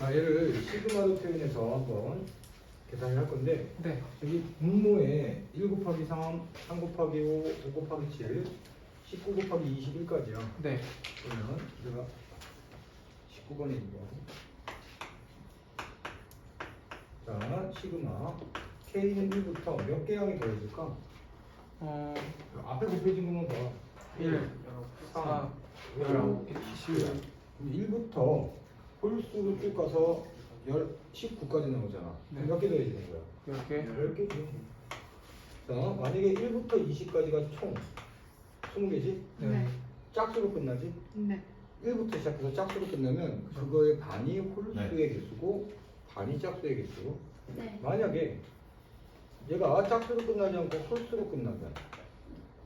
자, 얘를 시그마로 표현해서 한번 계산을 할 건데, 네. 여기 분모에 1 곱하기 3, 3 곱하기 5, 5 곱하기 7, 19 곱하기 21까지야. 네. 그러면 내가 19번에 이거. 자, 시그마 K는 1부터 몇 개 항이 더해질까? 앞에 곱해진 것만 봐. 1, 4, 19, 10. 1부터 홀수로 쭉 가서 19까지 나오잖아. 네. 몇 개 더해지는 거야? 10개. 10개지. 자, 만약에 1부터 20까지가 총 20개지? 네. 짝수로 끝나지? 네. 1부터 시작해서 짝수로 끝나면 그거의 반이 홀수의 개수고 반이 짝수의 개수. 네. 만약에 얘가 짝수로 끝나지 않고 홀수로 끝나면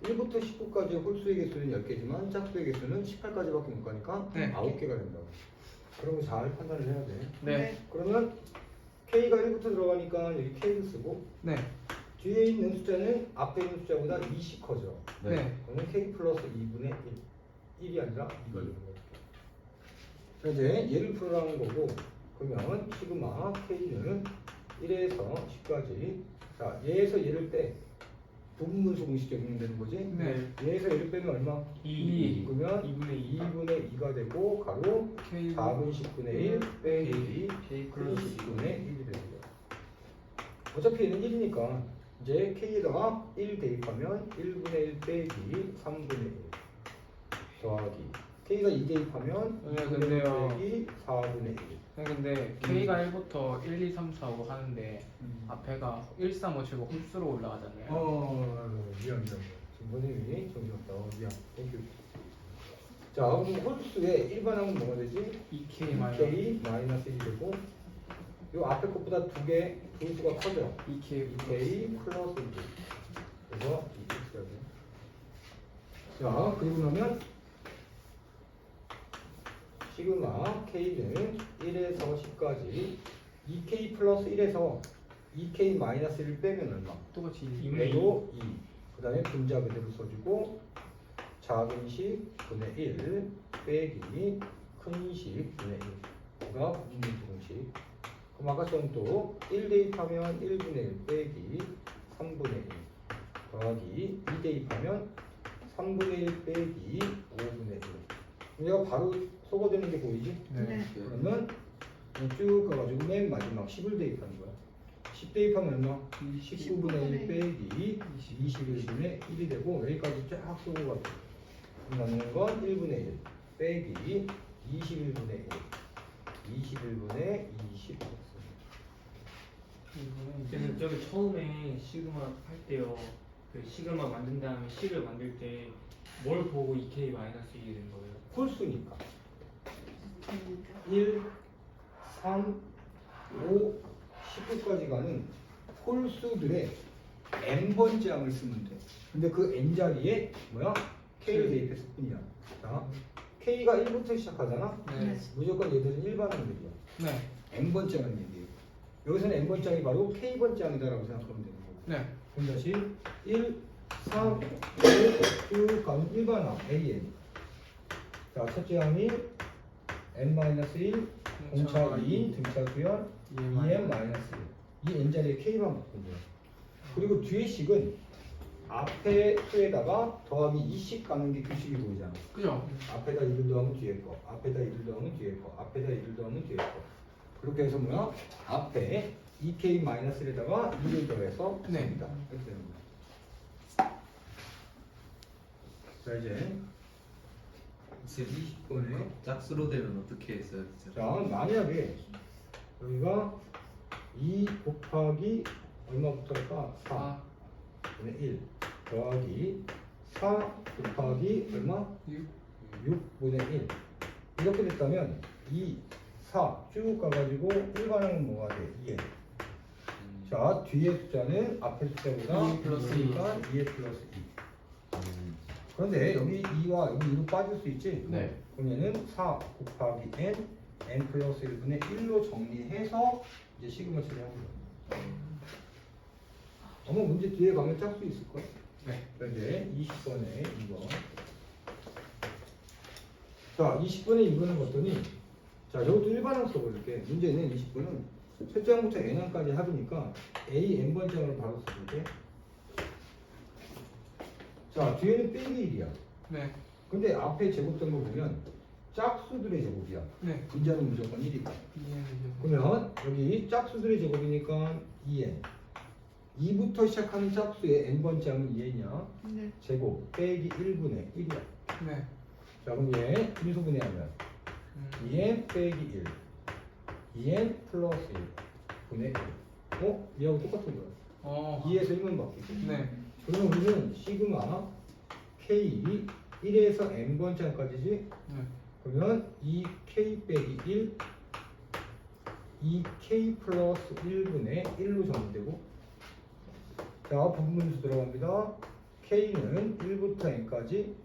1부터 19까지 홀수의 개수는 10개지만 짝수의 개수는 18까지밖에 못 가니까 네. 9개가 된다고. 그런 거 잘 판단을 해야 돼. 네. 그러면 K가 1부터 들어가니까 여기 K를 쓰고 네. 뒤에 있는 숫자는 앞에 있는 숫자보다 20 커져. 네. 그러면 K 플러스 2분의 1. 1이 아니라 2가 되는 거야. 자, 이제 얘를 풀어라는 거고, 그러면 시그마 K는 1에서 10까지. 자, 얘에서 얘를 빼. 부분분수 공식 적용이 되는 거지? 네. 얘에서 얘를 빼면 얼마? 2. 그러면 2분의 2분의 2가 되고, 가로 K 4분 10분의 1 빼기 K 플러스 플러스 10분의 1이 되는 거야. 어차피 얘는 1이니까 이제 K에다가 1 대입하면 1분의 1 빼기 3분의 1 더하기 K가 2 대입하면 네, 2분의 근데요. 1 빼기 4분의 1. 네, 근데 K가 1부터 1, 2, 3, 4, 5 하는데 앞에가 1, 3, 5, 7, 9 홀수로 올라가잖아요. 미안. 지금 선생님이 정신없다. 미안. 땡큐. 자, 그럼 홀수의 일반항은 뭐가 되지? 2K 마이너스 2K 마이너스 1이 되고 요 앞에 것보다 두 수가 커져. 2K 2K 플러스 1. 그래서 2X가 돼. 자, 그리고 나면 시그마 K는 1에서 10까지 2K 플러스 1에서 2K 마이너스 1을 빼면 얼마? 똑같이 2도 2. 그 다음에 분자 그대로 써주고 작은 식 분의 1 빼기 큰 식 분의 1가 분분수 공식. 그럼 아까 전 또 1 대입하면 1분의 1 빼기 3분의 1 더하기 2 대입하면 3분의 1 빼기 5분의 1. 얘가 바로 쏘고되는 게 보이지? 네. 그러면 쭉 가가지고 맨 마지막 10을 대입하는 거야. 10 대입하면 얼마? 19분의 1 빼기 21분의 1이 되고 여기까지 쫙 쏘고 가고 남는 건 1분의 1 빼기 21분의 1 21분의 20. 그래서 저기 처음에 시그마 할 때요, 그 시그마 만든 다음에 식을 만들 때 뭘 보고 2K 마이너스 1이 된 거예요? 홀수니까 1, 3, 5, 19까지 가는 홀수들의 n번째 항을 쓰면 돼. 근데 그 n 자리에 뭐야? k를 대입했을 뿐이야. 자, k가 1부터 시작하잖아? 네. 무조건 얘들은 일반항들이야. 네. n번째 항은 얘기예요. 여기서는 n번째 항이 바로 k번째 항이다라고 생각하면 되는 거고. 네. 그럼 다시 1, 3, 5, 쭉 가면 일반항 AN. 자, 첫째 항이 n-1, 공차 2, 등차 수열 2n-1. 이 n자리에 k만 바꾼 거야. 그리고 뒤에 식은 앞에 수에다가 더하기 2씩 가는 게 규식이 보이잖아. 그죠? 앞에다 1을 더하면 뒤에 거, 앞에다 1을 더하면 뒤에 거, 앞에다 1을 더하면 뒤에 거. 그렇게 해서 뭐야? 앞에 2k-1에다가 2를 더해서 네. 씁니다. 이렇게 되는 거야. 자, 이제 20번에 짝수로 되면 어떻게 했어요? 자, 만약에 여기가 2 곱하기 얼마부터 할까? 4 분의 1 더하기 4 곱하기 얼마? 6분의 1 이렇게 됐다면 2, 4 쭉 가가지고 일반항은 뭐가 돼? 2에 자, 뒤에 숫자는 앞에 숫자보다 2 플러스 2니까 2에 플러스 2 그런데 여기 2와 여기 2로 빠질 수 있지? 네. 그럼 얘는 4 곱하기 n 플러스 1분의 1로 정리해서 이제 시그마 처리하는 거야. 아마 문제 뒤에 가면 짤 수 있을 거야. 네. 이제 20번에 2번. 자, 20번에 2번을 봤더니 자, 이것도 일반항 써볼게. 문제는 20분은 설정부터 n항까지 합이니까 a n번째로 바로 써볼게. 자, 뒤에는 빼기 1이야. 네. 근데 앞에 제곱된 거 보면 짝수들의 제곱이야. 네. 분자는 무조건 1이고. 이해는 그러면 여기 짝수들의 제곱이니까 2n. 2부터 시작하는 짝수의 n번째 하면 2n이야. 네. 제곱 빼기 1분의 1이야. 네. 자, 그럼 얘 인수분해하면 2n 빼기 1. 2n 플러스 1 분의 1. 얘하고 똑같은 거야. 2에서 1만 바뀌고. 네. 그러면 우리는 시그마 k 1에서 n번째까지지. 네. 그러면 2k 빼기 1 2k 플러스 1분의 1로 정리되고, 자, 부분수 들어갑니다. k는 1부터 n까지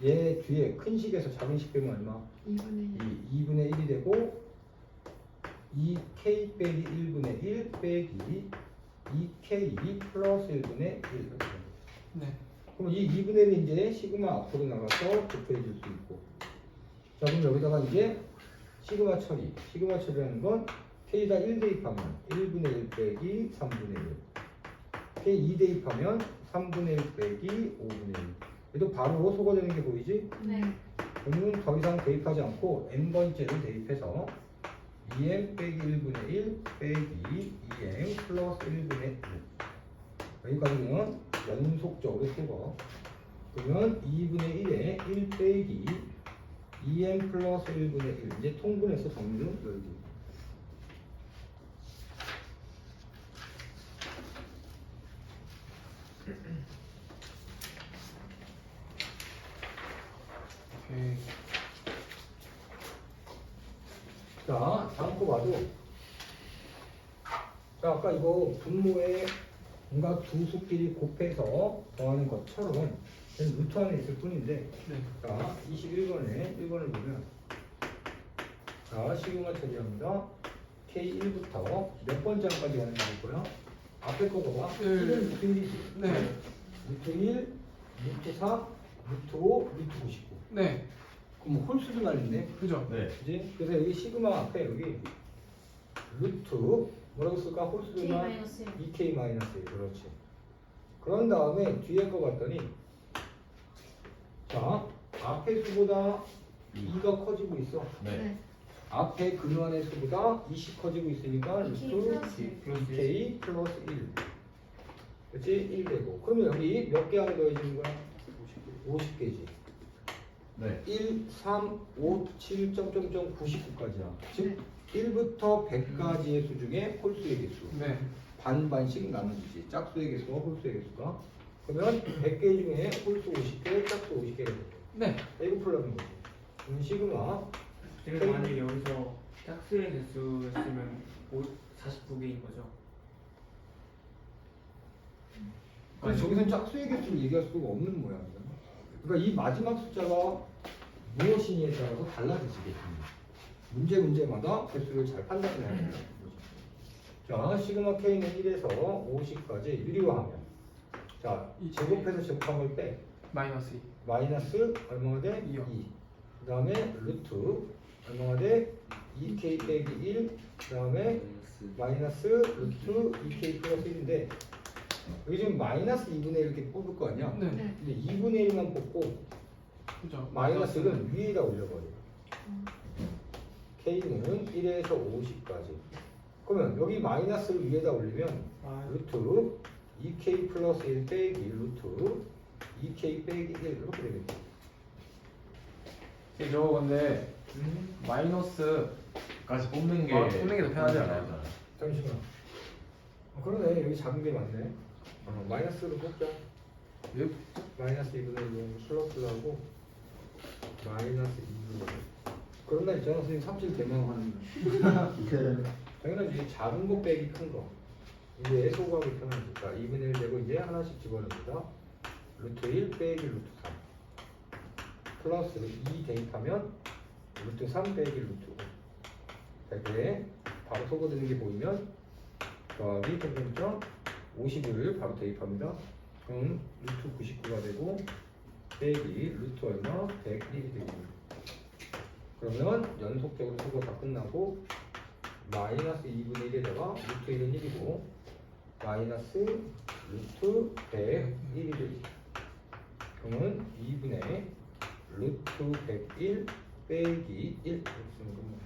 얘 뒤에 큰 식에서 작은 식 빼면 얼마? 2분의 2분의 1이 되고 2k 빼기 1분의 1 빼기 2k 플러스 1분의 1 이렇게 됩니다. 네. 그럼 이 2분의 1이 이제 시그마 앞으로 나가서 곱해질 수 있고, 자, 그럼 여기다가 이제 시그마 처리. 시그마 처리라는 건 k에다 1 대입하면 1분의 1 빼기 3분의 1, k 2 대입하면 3분의 1 빼기 5분의 1. 얘도 바로 소거되는 게 보이지? 네. 그러면 더 이상 대입하지 않고 n번째를 대입해서 2m 빼기 1분의 1 빼기 2m 플러스 1분의 1. 여기까지는 연속적으로 소거. 그러면 2분의 1에 1 빼기 2m 플러스 1분의 1. 이제 통분해서 정리를 열기. 오케이. 자, 다음 거 봐도. 자, 아까 이거 분모에 뭔가 두 수끼리 곱해서 더하는 것처럼 그냥 루트 안에 있을 뿐인데, 네. 자, 21번에 1번을 보면, 자, 시그마 처리합니다. K1부터 몇 번째까지 가는 게 있고요. 앞에 거 봐봐. 1은 루트 1이지. 네. 루트 1, 루트 3, 루트 5, 루트 99. 네. 그럼 홀수도 날리네. 그죠? 네. 그지? 그래서 여기 시그마 앞에 여기 루트 뭐라고 쓸까? 홀수도나 K-1. 2k 마이너스 1. 그렇지. 그런 다음에 뒤에 거 봤더니, 자, 앞에 수보다 2가 커지고 있어. 네. 앞에 근원의 수보다 20 커지고 있으니까 루트 2k 플러스 1. 그렇지? 1 되고. 그러면 여기 몇 개 안에 더해지는 거야? 50개지. 네. 1, 3, 5, 7, 99까지야. 즉 네. 1부터 100까지의 수 중에 홀수의 개수. 네. 반반씩 나눠주지. 짝수의 개수와 홀수의 개수가. 그러면 100개 중에 홀수 50개, 짝수 50개가 되죠. 네. 이거 풀라는 거지. 그럼 시그마 제가 만약에 여기서 짝수의 개수였으면 49개인 거죠. 근데 저기서는 짝수의 개수를 얘기할 수가 없는 모양이야. 그러니까 이 마지막 숫자가 무엇이냐에 따라서 달라지겠습니다. 문제마다 개수를 잘 판단해야 합니다. 자, 시그마 K는 1에서 50까지 유리화하면, 자, 이 제곱해서 제곱한 걸 빼. 마이너스 2. 마이너스 얼마가 돼? 2요. 2. 그 다음에 루트 얼마가 돼? 2k 빼기 1. 그 다음에 마이너스 루트 2k 플러스 1인데, 여기 지금 마이너스 2분의 1 이렇게 뽑을 거 아니야? 네. 네. 근데 2분의 1만 뽑고 그죠? 마이너스는 위에다 올려버려. k는 1에서 50까지. 그러면 여기 마이너스를 위에다 올리면 루트 2k 플러스 1 빼기 루트 2k 빼기 1 이렇게 되겠죠. 저거 근데 까지 뽑는 게 뽑는 게 더 편하지 않아요? 잠시만. 그러네. 여기 작은 게 많네. 마이너스로 뽑자. 예. 마이너스 2분의 1 플러스를 하고 마이너스 2분의 1. 그런 날 있잖아. 선생님 37 대명하는 날. 당연하지. 작은 거 빼기 큰 거. 이제 소구하기 편하니까 2분의 1 되고 이제 하나씩 집어넣습니다. 루트 1 빼기 루트 3 플러스 2 대입하면 루트 3 빼기 루트 5. 이렇게 바로 소거되는 게 보이면 더하기 평균점 50을 바로 대입합니다. 그럼 루트 99가 되고 빼기 루트 얼마? 101이 되고. 그러면 연속적으로 수거 다 끝나고 마이너스 2분의 1에다가 루트 1은 1이고 마이너스 루트 101이 되지. 그러면 2분의 루트 101 빼기 1 이렇게 쓰는 겁니다.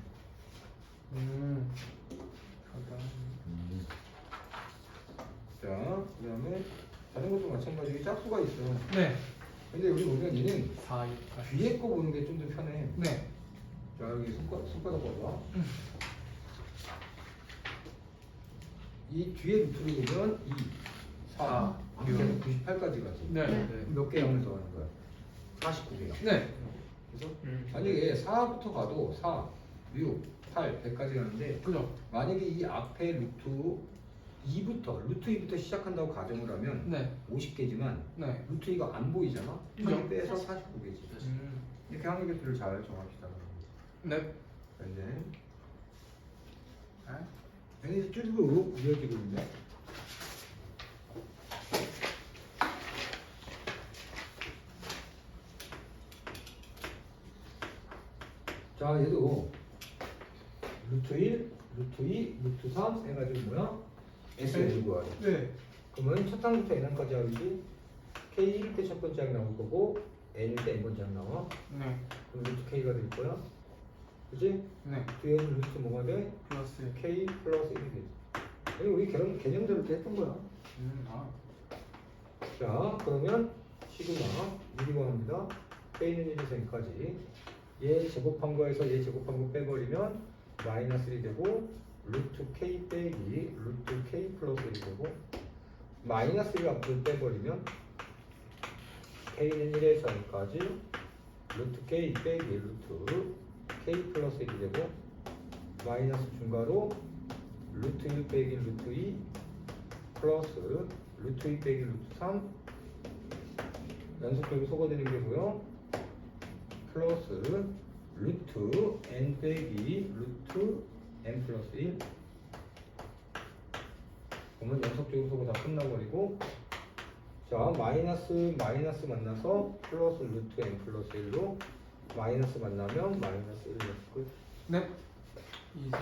자, 그 다음에 다른 것도 마찬가지로 짝수가 있어. 네. 근데 우리 보면 얘는 4, 6, 8. 뒤에 거 보는 게 좀 더 편해. 네. 자, 여기 손바닥 봐봐. 이 뒤에 루트를 보면 2, 4, 6, 98까지 가지. 네. 몇 개 0을 더하는 거야? 49개야. 네. 그래서 만약에 4부터 가도 4, 6, 8, 100까지 가는데 그죠? 만약에 이 앞에 루트 2부터 시작한다고 가정을 하면 네. 50개지만 네. 루트 2가 안 보이잖아? 그죠? 빼서 49개지. 이렇게 항의 개수를 잘 정합시다. 네. 이제 얘네 쭉 이어지고 있네. 자, 얘도 루트 1, 루트 2, 루트 3 해가지고 뭐야? S를 구하래. 네. 그러면 첫 항부터 N항까지 하듯이 K1일 때 첫 번째 항 나올 거고 N일 때 N번째 항 나와. 네. 그럼 루트 K가 될 거야. 그치? 네. 뒤에는 루트 뭐가 돼? 플러스. K 플러스 1이 되지. 이거 우리 개념대로 이렇게 했던 거야. 아. 자, 그러면 시그마 1이 구합니다. K는 1에서 N까지. 얘 제곱한 거에서 얘 제곱한 거 빼버리면 마이너스 1이 되고 루트 K 빼기 루트 K 플러스 1이 되고 마이너스 1 앞을 빼버리면 K는 1에서 N까지 루트 K 빼기 루트 K 플러스 1이 되고 마이너스 중괄호 루트 1 빼기 루트 2 플러스 루트 2 빼기 루트 3 연속적으로 속아내는 게 뭐요? 플러스 루트 n 빼기 루트 n 플러스 1 그러면 연속적으로 속아 다 끝나버리고 자 마이너스 만나서 플러스 루트 n 플러스 1로 마이너스 만나면 마이너스 1 끝. 네. 이제.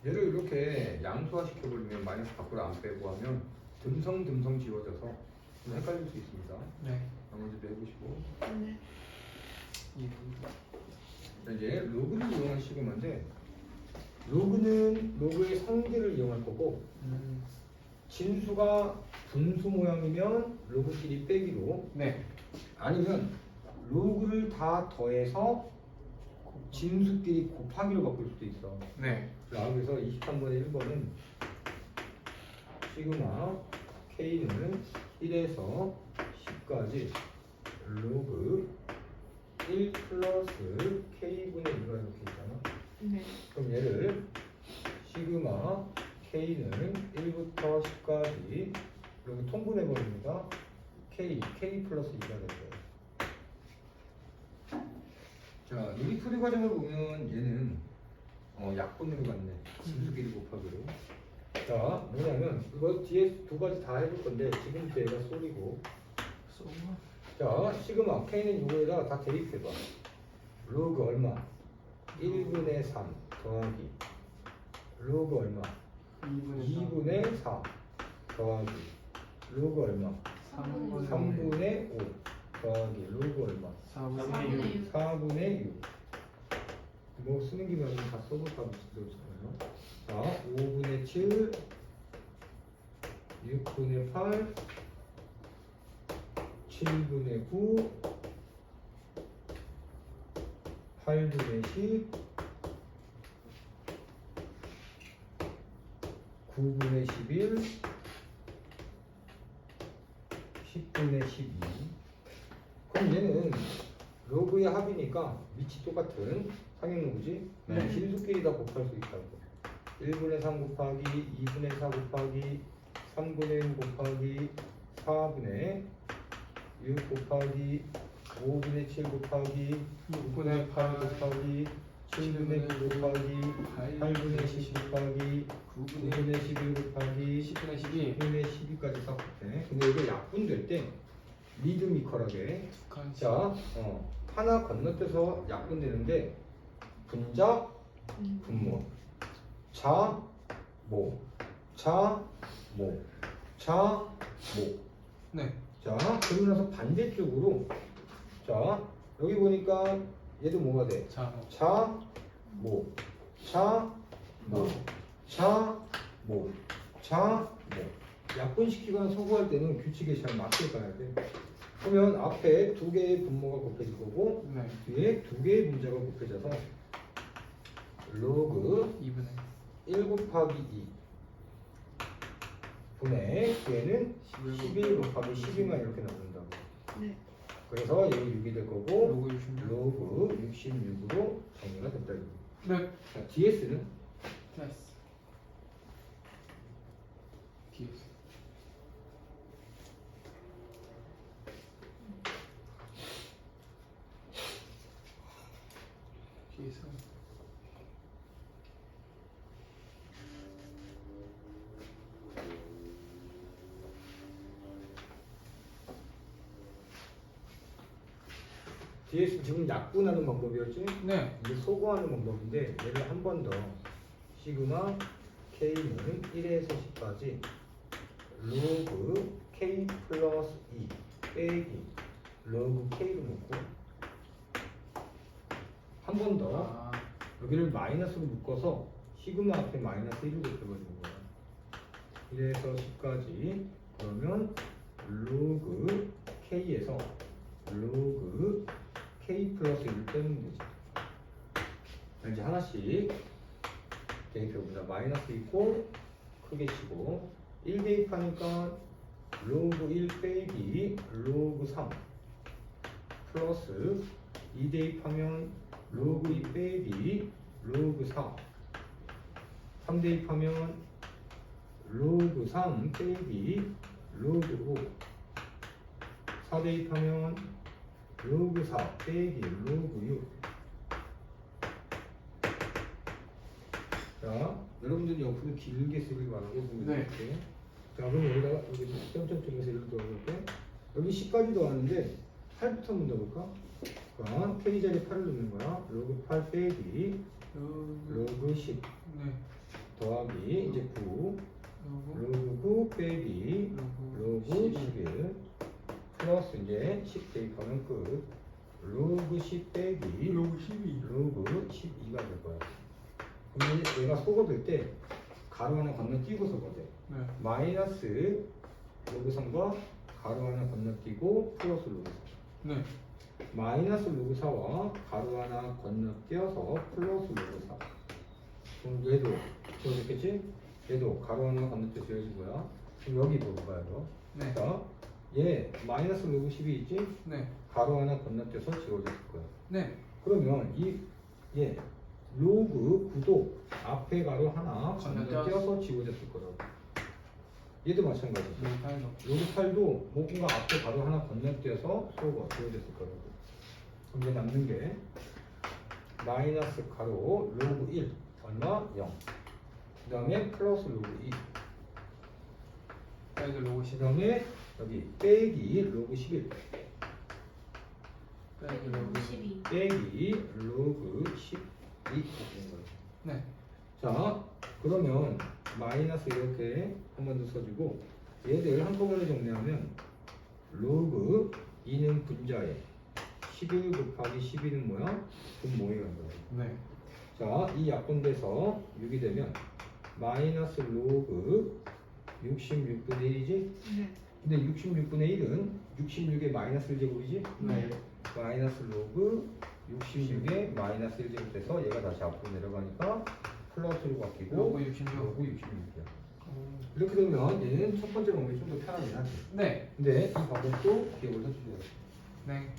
얘를 이렇게 양수화 시켜버리면 마이너스 밖으로 안 빼고 하면 듬성 지워져서 좀 헷갈릴 수 있습니다. 네. 나머지도 해보시고 이. 자, 이제 로그를 이용한 시그마인데 로그는 로그의 성질을 이용할 거고 진수가 분수 모양이면 로그끼리 빼기로 네. 아니면 로그를 다 더해서 진수끼리 곱하기로 바꿀 수도 있어. 네. 자, 그래서 23번에 1번은 시그마 K는 1에서 10까지 로그 1 플러스 K분의 1가 이렇게 있잖아. 네. 그럼 얘를 시그마 K는 1부터 10까지 그리고 통분해버립니다. K 플러스 2가 될 거예요. 자, 유리 풀이 과정을 보면 얘는 약분으로 갔네. 진수끼리 곱하기로. 자, 뭐냐면 이거 뒤에 두 가지 다 해볼 건데 지금부터 얘가 쏠이고. 자, 시그마 K는 이거에다가 다 대입해봐. 로그 얼마? 1분의 3 더하기 로그 얼마? 2분의 4 더하기 로그 얼마? 3분의 5 더하기 로그 얼마? 4분의 4분의 6. 뭐 쓰는 김에 다 써볼까 싶어요. 자, 5분의 7, 6분의 8, 7분의 9, 8분의 10, 9분의 11, 10분의 12. 그럼 얘는 로그의 합이니까 위치 똑같은 상형 로그지? 네. 진수끼리 다 곱할 수 있다고. 1분의 3 곱하기 2분의 4 곱하기 3분의 6 곱하기 4분의 6 곱하기 5분의 7 곱하기 6분의 8 곱하기 7분의 9 곱하기 8분의 10 곱하기 9분의 11 곱하기 10분의 12. 10분의 12까지 싹 곱해. 근데 이거 약분될 때 리드미컬하게. 두 칸씩. 자, 하나 건너뛰어서 약분되는데 분자, 분모, 자, 모, 자, 모, 자, 모. 네. 자, 그러고 나서 반대쪽으로 자, 여기 보니까 얘도 뭐가 돼? 자, 자, 모, 자, 모, 자, 모, 자, 모. 약분시키거나 소구할 때는 규칙에 잘 맞게 가야 돼. 그러면 앞에 두 개의 분모가 곱해질 거고 네. 뒤에 두 개의 분자가 곱해져서 로그 2분의 1 곱하기 2 분의 뒤에는 11 곱하기 12만 이렇게 나온다고. 네. 그래서 여기 6이 될 거고 로그 66. 로그 66으로 정리가 됐다. 이거. 네. 자, DS는 됐어. DS. DS. DS 지금 약분하는 방법이었지? 네. 이게 소거하는 방법인데 얘를 한 번 더 시그마 K는 1에서 10까지 로그 K 플러스 2 빼기 로그 K로 놓고 한 번 더 아, 여기를 마이너스로 묶어서 시그마 앞에 마이너스 1을 곱해버리는 거야. 1에서 10까지 그러면 로그 K에서 로그 K 플러스 1을 빼면 되지. 자, 이제 하나씩 대입해보자. 마이너스 있고 크게 치고 1 대입하니까 로그 1 빼기 로그 3 플러스 2 대입하면 로그 2 빼기 로그 4 3 대입하면 로그 3 빼기 로그 5 4 대입하면 로그 4 빼기 로그 6. 자, 여러분들이 옆으로 길게 쓰길 바라고 보면 네. 이렇게. 자, 그럼 여기다가 여기 점점점에서 이렇게 넣어볼게. 여기 10까지 더하는데 8부터 한번 넣어볼까? 그럼 K 자리에 8을 넣는 거야. 로그 8 빼기 로그 10 네. 더하기 이제 9 로그 로그 9 빼기 로그 11 플러스 이제 10 대입하면 끝. 로그 10 빼기 로그 12. 로그 12가 될 거야. 그러면 얘가 소거될 때 가로 하나 건너뛰고 소거돼. 네. 마이너스 로그 3과 가로 하나 건너뛰고 플러스 로그 4. 네. 마이너스 로그 4와 가로 하나 건너뛰어서 플러스 로그 4. 그럼 얘도 지워졌겠지? 얘도 가로 하나 건너뛰어 지워진 거야. 그럼 여기 볼까요? 이거? 네. 자, 얘 마이너스 로그 10이 있지? 네. 가로 하나 건너뛰어서 지워졌을 거야. 네. 그러면 얘 로그 9도 앞에 가로 하나 건너뛰어서 지워졌을 거라고. 얘도 마찬가지지. 로그 8도. 로그 8도 뭔가 앞에 가로 하나 건너뛰어서 소가 지워졌을 거라고. 그럼 이제 남는 게 마이너스 가로 로그 1 얼마? 0. 그 다음에 플러스 로그 2. 빼기 로그 그 10. 다음에 여기 빼기 로그 11 빼기 로그 12. 빼기 로그 12 되는 거예요. 네. 자, 그러면 마이너스 이렇게 한 번 더 써주고 얘들 한꺼번에 정리하면 로그 2는 분자에 11 곱하기 12는 뭐야? 분모에 간다. 네. 자, 이 약분돼서 6이 되면 마이너스 로그 66분의 1이지? 네. 근데 66분의 1은 66의 마이너스 1제곱이지? 네. 마이너스 로그 66의 마이너스 1제곱 돼서 얘가 다시 앞으로 내려가니까 플러스로 바뀌고 로그 66. 로그 66이야. 이렇게 되면 얘는 첫 번째 방법이 좀 더 편하긴 하지. 네. 근데 이 방법도 기억을 해주셔야 돼. 네.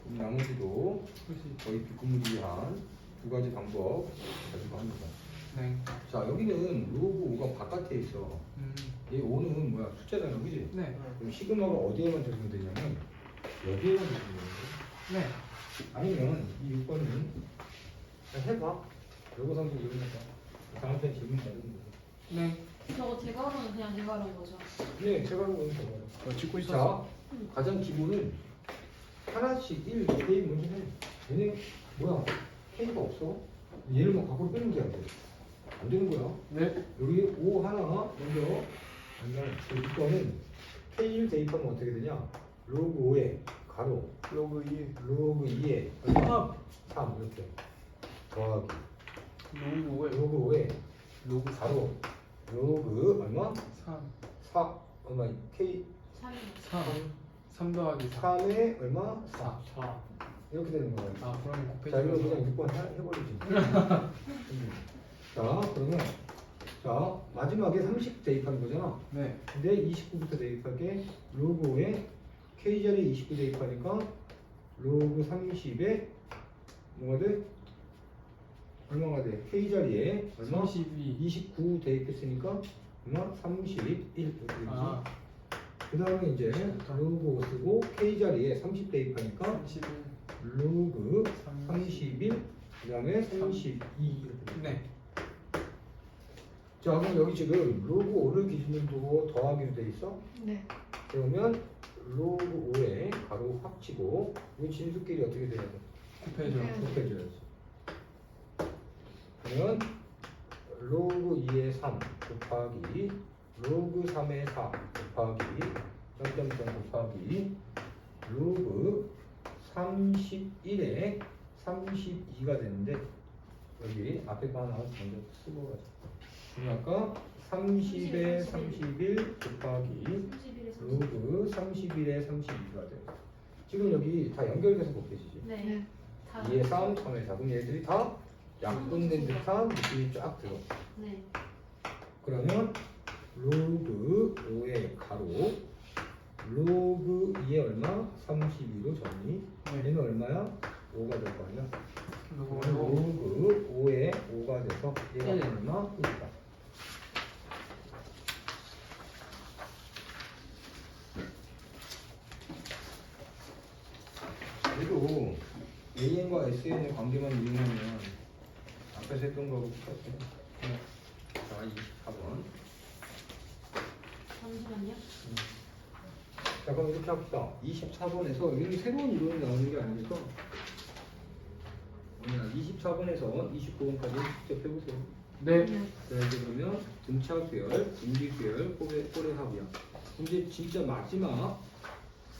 그럼 나머지도 거의 비구무리한 두 가지 방법 가지고 합니다. 네. 자, 여기는 로그 5가 바깥에 있어. 얘 5는 뭐야? 숫자잖아, 그지? 네. 그럼 시그마가 어디에만 적용되냐면 여기에만 적용되는데 네. 아니면 이 6번은 해봐. 요거 성질 이용해서 다음 편 질문 받으면 돼. 네. 저거 대괄호는 그냥 대괄호인 거죠? 네, 제가 보고 있는 거. 찍고 자, 가장 기본은 하나씩 1, K 먼저 해. 얘네 뭐야? K가 없어. 얘를 막 갖고 빼는 게 안 돼. 안 되는 거야. 네. 여기 5 하나 먼저 이거는 K1 대입하면 어떻게 되냐? 로그 5에 가로 로그 2. 로그 2에 얼마? 3 이렇게 더하기 로그 5에 로그 5에 로그 가로 로그 얼마? 3. 4 얼마? K 3. 3 더하기 4. 3에 얼마? 4 4. 이렇게 되는 거야. 아, 그럼 곱해지. 자 이거 그냥 6번 해버리지. 자 그러면 자 마지막에 30 대입하는 거잖아. 네. 근데 29부터 대입할게 로그 5에 K자리에 29 대입하니까 로그 30에 뭐가 돼? 얼마가 돼? K자리에 얼마? 32. 29 대입했으니까 얼마? 31 이렇게 되지. 아, 그 다음에 이제 로그 5 쓰고 K자리에 30 대입하니까 31. 로그 31 그 다음에 32 이렇게 돼. 네. 자 그럼 여기 지금 로그 5를 기준으로 두고 더하기로 돼 있어? 네. 그러면 로그 5에 가로 확 치고 이 진수끼리 어떻게 돼야 돼? 곱해져. 곱해줘야지. 그러면 로그 2에 3 곱하기 로그 3에 4 곱하기 점점점 곱하기 로그 31에 32가 되는데 여기 앞에 거 하나 먼저 쓰고 가자. 그러니까 30에 31 곱하기 31에 30. 로그 31에 32가 돼요. 지금 여기 다 연결돼서 곱해지지. 네. 2에 3, 3에 4. 그럼 얘들이 다 약분된 듯한 느낌이 쫙 들어. 네. 그러면 로그 5의 가로 로그 2의 얼마? 32로 정리. 네. 얘는 얼마야? 5가 될 거 아니야? 로그 로그 5에 5가 돼서 얘가 1. 얼마? 1이다. 그래도 AN과 SN의 관계만 이용하면 앞에서 했던 거하고 똑같아요. 자, 24번. 잠시만요. 자, 그럼 이렇게 합시다. 24번에서 여기 새로운 이론이 나오는 게 아니니까 24번에서 29번까지 직접 해보세요. 네. 자, 이제 그러면 등차 수열, 분기 수열, 꼴의 합이야. 이제 진짜 마지막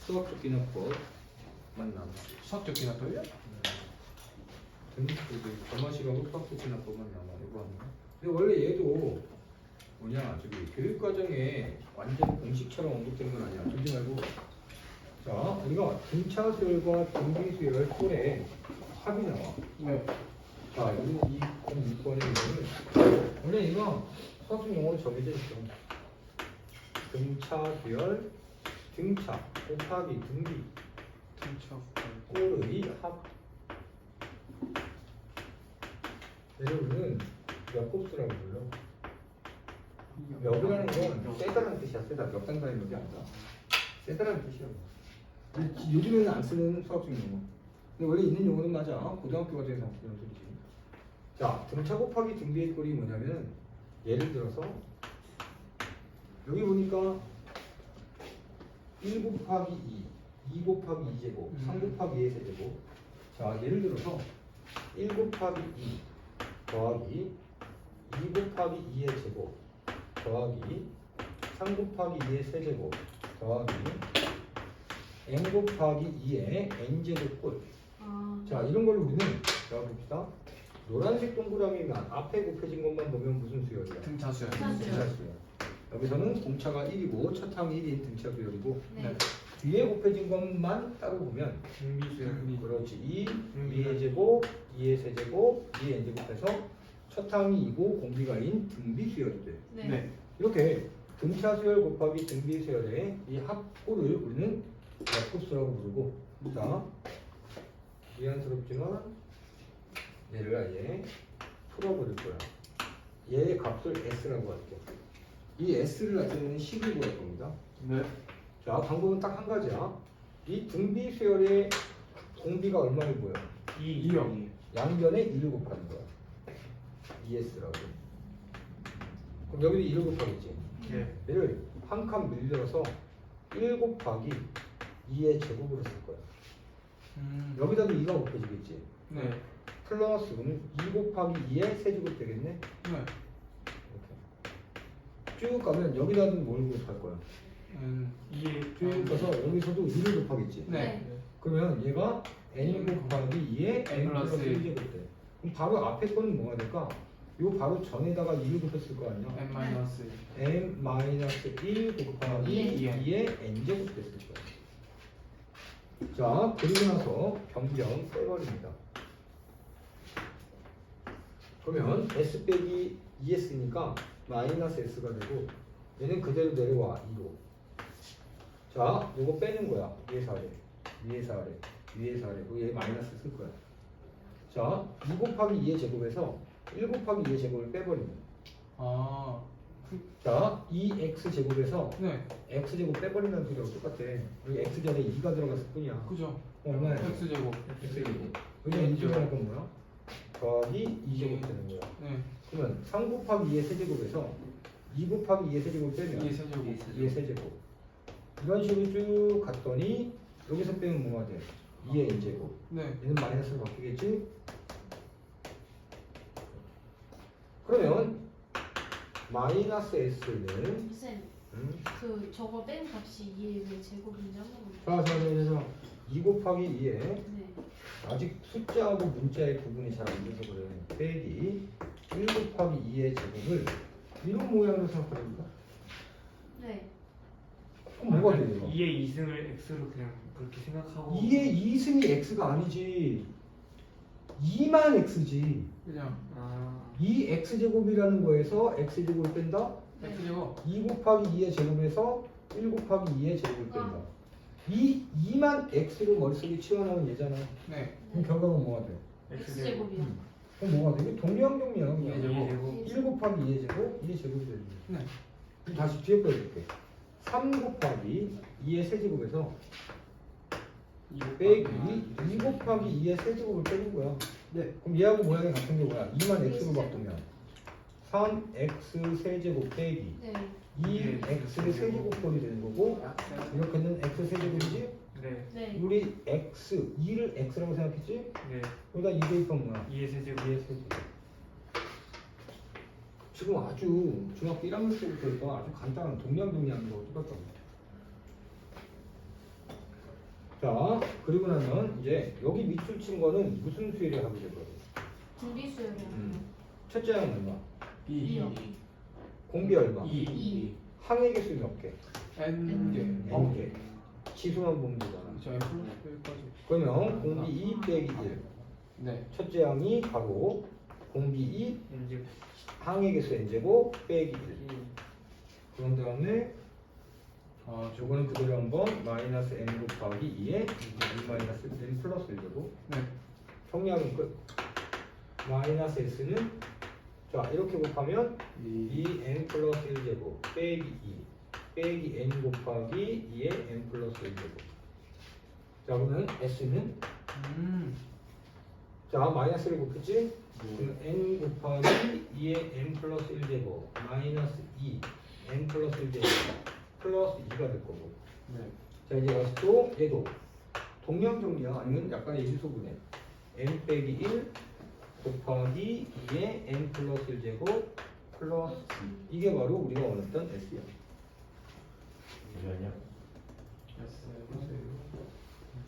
수학적 기납법만 남았어. 수학적 기납법이요? 점화식하고 수학적 기납법만 남아. 이거 합니다. 근데 원래 얘도 뭐냐, 저기 교육과정에 완전 공식처럼 언급된 건 아니야. 두지 말고. 자, 우리가 등차 수열과 분기 수열 꼴의 합이 나와. 네. 자, 여기 이 6번의 이거는 원래 이거 수학적 용어로 정해져 있어. 등차 수열, 등차 곱하기 등비 등차. 꼴의 합. 얘를 우리는 몇 곱수라고 불러. 몇이라는 건 세다라는 뜻이야. 세다. 몇 단다는 몇이 아니라 세다라는 뜻이야. 근데 요즘에는 안 쓰는 수학적 용어. 근데 원래 있는 용어는 맞아. 고등학교 과정에서 쓰는 소리지. 자, 등차 곱하기 등비의 꼴이 뭐냐면 예를 들어서 여기 보니까 1 곱하기 2, 2 곱하기 2제곱, 3 곱하기 2의 세제곱. 자, 예를 들어서 1 곱하기 2 더하기 2 곱하기 2의 제곱 더하기 3 곱하기 2의 세제곱 더하기 n 곱하기 2의 n제곱 꼴. 아. 자, 이런 걸로 우리는 자 봅시다. 노란색 동그라미만 앞에 곱해진 것만 보면 무슨 수열이야? 등차 수열. 등차 수열. 등차 수열. 여기서는 공차가 1이고 첫 항이 1인 등차 수열이고 네. 뒤에 곱해진 것만 따로 보면 등비 수열. 그렇지. 2의 제곱, 2의 세제곱, 2의 n제곱 해서 첫 항이 2고 공비가인 등비 수열이 돼. 네. 네. 이렇게 등차 수열 곱하기 등비 수열의 이 합골을 우리는 역급수라고 부르고, 자, 미안스럽지만 얘를 아예 풀어버릴 거야. 얘의 값을 s라고 할게. 이 s를 나타내는 식을 구할 겁니다. 네. 자, 방법은 딱 한 가지야. 이 등비 수열의 공비가 얼마를 보여? 2요. 양변에 1을 곱하는 거야. ES라고. 그럼 여기도 1을 곱하겠지. 네. 얘를 한 칸 밀려서 1 곱하기 2의 제곱으로 쓸 거야. 여기다도 2가 곱해지겠지. 네. 플러스 그러면 2 곱하기 2의 세제곱 되겠네. 네. 이렇게 쭉 가면 여기다도 뭘 곱할 거야. 이게 쭉 가서 여기서도 2를 곱하겠지. 네. 그러면 얘가 n 곱하기 2의 n 플러스 플러스 1제곱 돼. 그럼 바로 앞에 거는 뭐가 될까? 요 바로 전에다가 2를 곱했을 거 아니야. n 마이너스 n 마이너스 1 곱하기 이. 2의 n제곱 됐을 거야. 자, 그리고 나서 변경 빼버립니다. 그러면 s 빼기 2s니까 마이너스 s가 되고 얘는 그대로 내려와 2로. 자, 요거 빼는 거야. 위에서 아래, 위에서 아래, 위에서 아래. 얘 마이너스 쓸 거야. 자, 2 곱하기 2의 제곱에서 1 곱하기 2의 제곱을 빼버리면 아 자, 2x 제곱에서 네. x 제곱 빼버린다는 소리하고 똑같아. 여기 x 전에 2가 들어갔을 뿐이야. 그죠. 얼마야? x제곱 x 제곱. 여기가 2제곱 하니까 뭐야? 더하기 2제곱 되는 거야. 네. 그러면 3 곱하기 2의 세제곱에서 2 곱하기 2의 세제곱 빼면 2의 세제곱. 2의 세제곱. 이런 식으로 쭉 갔더니 여기서 빼면 뭐가 돼? 2의 n제곱. 네. 얘는 마이너스로 바뀌겠지? 그러면 마이너스 s는 쌤, 음? 그 저거 뺀 값이 2의 왜 제곱인지 한 번만. 자, 2 곱하기 2에 네. 아직 숫자하고 문자의 구분이 잘 안 돼서 그래. 빼기 1 곱하기 2의 제곱을 이런 모양으로 생각합니다. 네. 그럼 뭐가 되죠? 2의 2승을 x로 그냥 그렇게 생각하고 2의 2승이 x가 아니지. 2만 x지. 그냥 아 2 x제곱이라는 거에서 x제곱을 뺀다. 네. x제곱. 2 곱하기 2의 제곱에서 1 곱하기 2의 제곱을 뺀다. 이 2만 x로 머릿속에 치워나온 얘잖아. 네. 그럼 결과가 뭐가 돼? x제곱이요. 그럼 뭐가 돼? 동리환경이야. 이의 제곱. 1 곱하기 2의 제곱, 2의 제곱이 되지. 네. 그럼 다시 뒤에 거 해줄게. 3 곱하기 2의 세제곱에서 빼기 2 곱하기 2의 세제곱을 빼는 거야. 네. 그럼 얘하고 모양이 같은 게 뭐야? 2만 x로 바꾸면 3x 세제곱 빼기 네. 2x 세제곱꼴이 되는 거고 이렇게는 x 세제곱이지? 네. 네. 우리 x 2를 x라고 생각했지? 네. 여기다 2 대입하면 뭐야? 2의 세제곱 2의 세제곱. 지금 아주 중학교 1학년 때부터 했던 아주 간단한 동량동량한 거 똑같다고. 자, 그리고 나면 이제 여기 밑줄 친 거는 무슨 수열을 하게 되거든? 분비수열이요. 첫째 항은 얼마? 이요. 공비 얼마? 2. 항의 개수 몇 개? n 개. N개. 지수만 보면 되잖아. 저 n 플러스까지. 그러면 공비 2 빼기 1. 네. 첫째 항이 바로 공비 2 n제곱 항의 개수 n제곱 빼기 1. 그런 다음에 저거는 그대로 한번 마이너스 n 곱하기 2에 n 마이너스 n 플러스 1제곱. 네. 정리하면 끝. 마이너스 s는 자 이렇게 곱하면 2n 플러스 1제곱 빼기 2 빼기 n 곱하기 2의 n 플러스 1제곱. 자 그러면 s는 자 마이너스를 곱했지? 그럼 n 곱하기 2의 n 플러스 1제곱 마이너스 2 n 플러스 1제곱 플러스 2가 될 거고. 네. 자 이제 다시 또 얘도 동량 정리야 아니면 약간의 일소분해. n 빼기 1 곱하기 2의 n 플러스 1제곱 플러스 2. 이게 바로 우리가 원했던 S야. 잠시만요.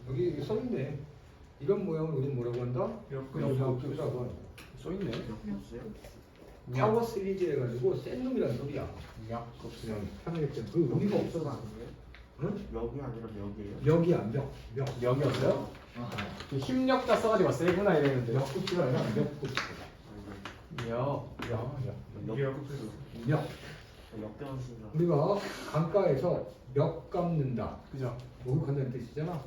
여기 써있네. 이런 모양을 우리는 뭐라고 한다? 역급이라고 한다. 써있네. 파워 시리즈 해가지고 센 놈이라는 소리야. 약급. 그냥 편하게 표현. 그 의미가 없어서. 응? 역이 아니라 역이에요? 멱이야 멱. 역이었어요? 그 힘력자 써가지고 세구나 이랬는데. 멱급수가 아니라 멱급수. 역. 역급수 멱. 역대원 쓴다. 우리가 강가에서 멱 감는다. 그죠? 목을 건다는 뜻이잖아.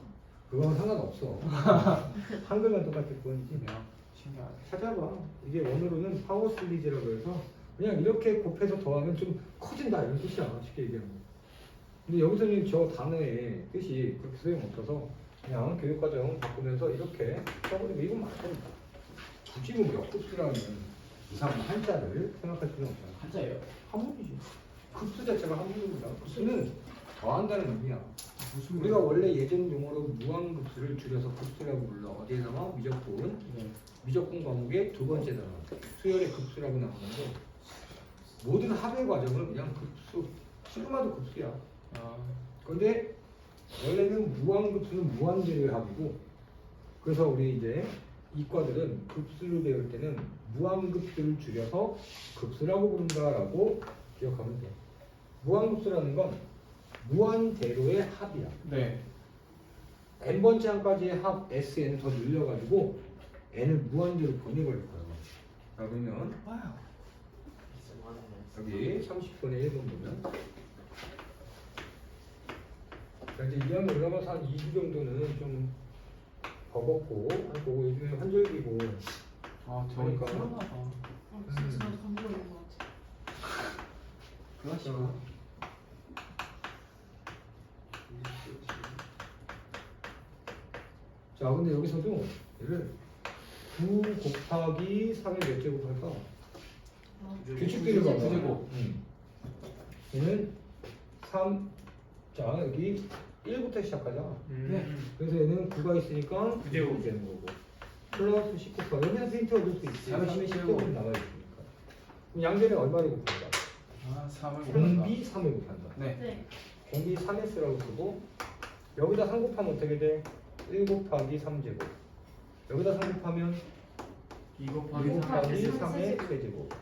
그건 상관없어. 한글만 똑같을 뿐이지. 역. 신기하네. 찾아봐. 이게 원어로는 파워 시리즈라고 해서 그냥 이렇게 곱해서 더하면 좀 커진다 이런 뜻이야. 쉽게 얘기하면. 근데 여기서는 저 단어의 뜻이 그렇게 소용없어서 그냥 교육과정 바꾸면서 이렇게 써버리면 이건 맞습니다. 굳이 뭐 역급수라는 이상한 한자를 생각할 필요는 없잖아. 한자예요. 한문이지. 급수 자체가 한문입니다. 급수는 더한다는 의미야. 무슨 우리가 원래 예전 용어로 무한급수를 줄여서 급수라고 불러. 어디에다가 미적분, 네. 미적분 과목의 두 번째 단어 수열의 급수라고 나오는데 모든 합의 과정은 그냥 급수, 시그마도 급수야. 아, 그런데 원래는 무한급수는 무한대로의 합이고, 그래서 우리 이제 이과들은 급수를 배울 때는 무한급수를 줄여서 급수라고 부른다라고 기억하면 돼. 무한급수라는 건 무한대로의 합이야. 네. n번째 한까지의 합 SN을 더 늘려가지고 n을 무한대로 보내버릴 거야. 자, 그러면 여기 30분의 1번 보면, 자, 이제 2학년 올라가서 한 2주 정도는 좀 버겁고 하고 요즘에 환절기고 아, 저희 그러니까. 코로나가. 진짜 나도 감기 걸린 것 같아. 그러시고. 자, 근데 여기서도 얘를 9 곱하기 3의 몇 제곱 할까? 규칙들을 봐봐. 구제곱. 얘는 3, 자 여기 1부터 시작하자. 네. 그래서 얘는 9가 있으니까 구제곱. 9 되는 거고. 플러스 19가 여기서 힌트 얻을 수 있지. 3의 3의 10제곱 10제곱이 나와 있으니까. 그럼 양변에 얼마를 곱한다? 아, 3을 공비 3을 곱한다. 네. 네. 공비 3s라고 쓰고 여기다 3 곱하면 어떻게 돼? 1 곱하기 3제곱. 여기다 3 곱하면 2 2 곱하기 곱하기 3의 3의 세제곱.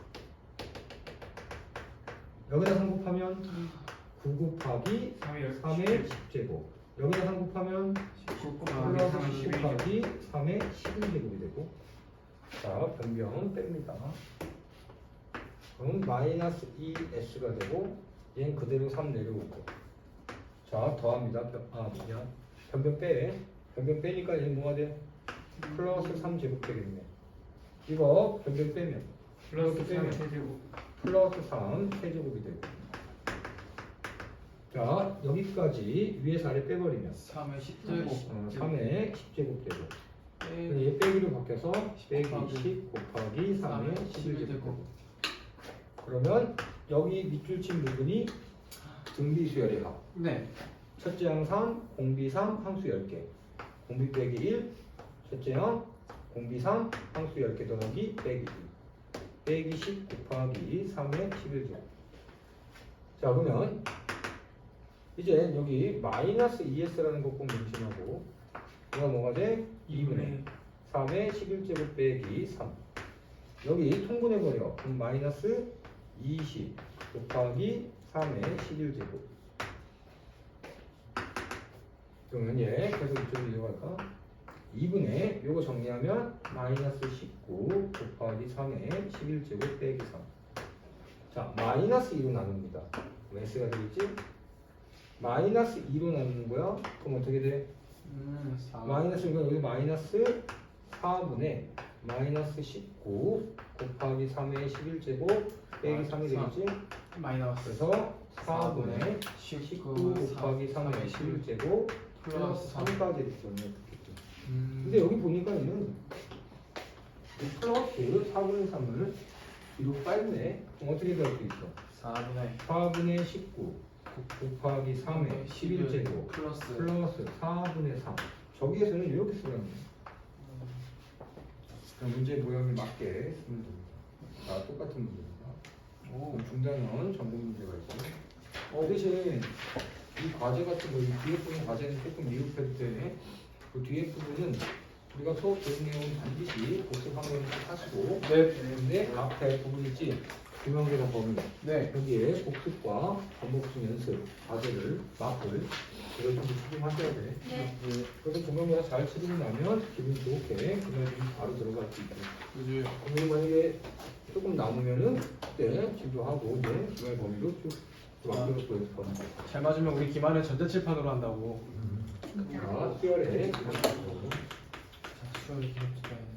여기다 3 곱하면 9 곱하기 3의 3의 10제곱. 여기다 3 곱하면 19 플러스 곱하기 10 3의 11. 곱하기 3의 11제곱이 되고, 자 변경 뺍니다. 그럼 마이너스 2s가 되고 얘는 그대로 3 내려오고, 자 더합니다. 변경 빼. 변경 빼니까 얘는 뭐가 돼? 플러스 3제곱 되겠네. 이거 변경 빼면 플러스 이렇게 3의 빼면 세제곱. 플러스 3 세제곱이 되고, 자 여기까지 위에서 아래 빼버리면 3의 10제곱. 3의 10제곱 되고, 빼. 얘 빼기로 바뀌어서 빼기 곱하기 10 곱하기 3의 11제곱 되고, 11제곱. 그러면 여기 밑줄 친 부분이 등비수열의 합. 네. 첫째 항상 공비 3 항수 10개, 공비 빼기 1, 첫째 항 공비 3 항수 10개 더하기 빼기 2, 빼기 10 곱하기 3의 11제곱. 자 그러면 이제 여기 마이너스 2s라는 것 꼭 명심하고, 이거 뭐가 돼? 2분의 3의 11제곱 빼기 3. 여기 통분해버려. 그럼 마이너스 20 곱하기 3의 11제곱. 그러면 얘 계속 이쪽으로 이어갈까? 2분의 요거 정리하면 마이너스 19 곱하기 3의 11제곱 빼기 3. 자 마이너스 2로 나눕니다. 그럼 s가 되겠지? 마이너스 2로 나누는 거야? 그럼 어떻게 돼? 4. 마이너스, 이거 여기 마이너스 4분의 마이너스 19 곱하기 3의 11제곱 빼기 3이 되겠지? 마이너스. 그래서 4분의 19 곱하기 3의 11제곱 플러스 3까지 이렇게 정리했겠죠. 근데 여기 보니까 얘는 이 플러스 4분의 3을 뒤로 빨네. 그럼 어떻게 될 수 있어? 4분의 19 곱하기 3의 11제곱 플러스. 플러스 4분의 3. 저기에서는 이렇게 쓰라는 거예요. 그럼 문제 모양에 맞게 쓰면 됩니다. 다 똑같은 문제입니다. 오. 중단은 전공 문제가 있고, 그 대신 이 과제 같은 거, 이 뒤에 부분 과제는 조금 미흡할 때, 그 뒤에 부분은 우리가 수업 들은 내용 반드시 복습하는 걸 하시고, 네. 근데 앞에 부분 있지? 규명계산 범위. 네. 여기에 복습과 반복수 연습, 과제를, 마크를 이걸 좀 집중하셔야 돼. 네. 그래서 중간고사 잘 치르고 나면 기분 좋게 그날 좀 바로 들어갈 수 있고. 그지. 그리고 만약에 조금 남으면은 그때 진도하고 이제 중간 범위로 쭉 마크로 또 연습하는 거. 잘 맞으면 우리 기말에 전자칠판으로 한다고. 자, 수열에 자, 수열 기록부터는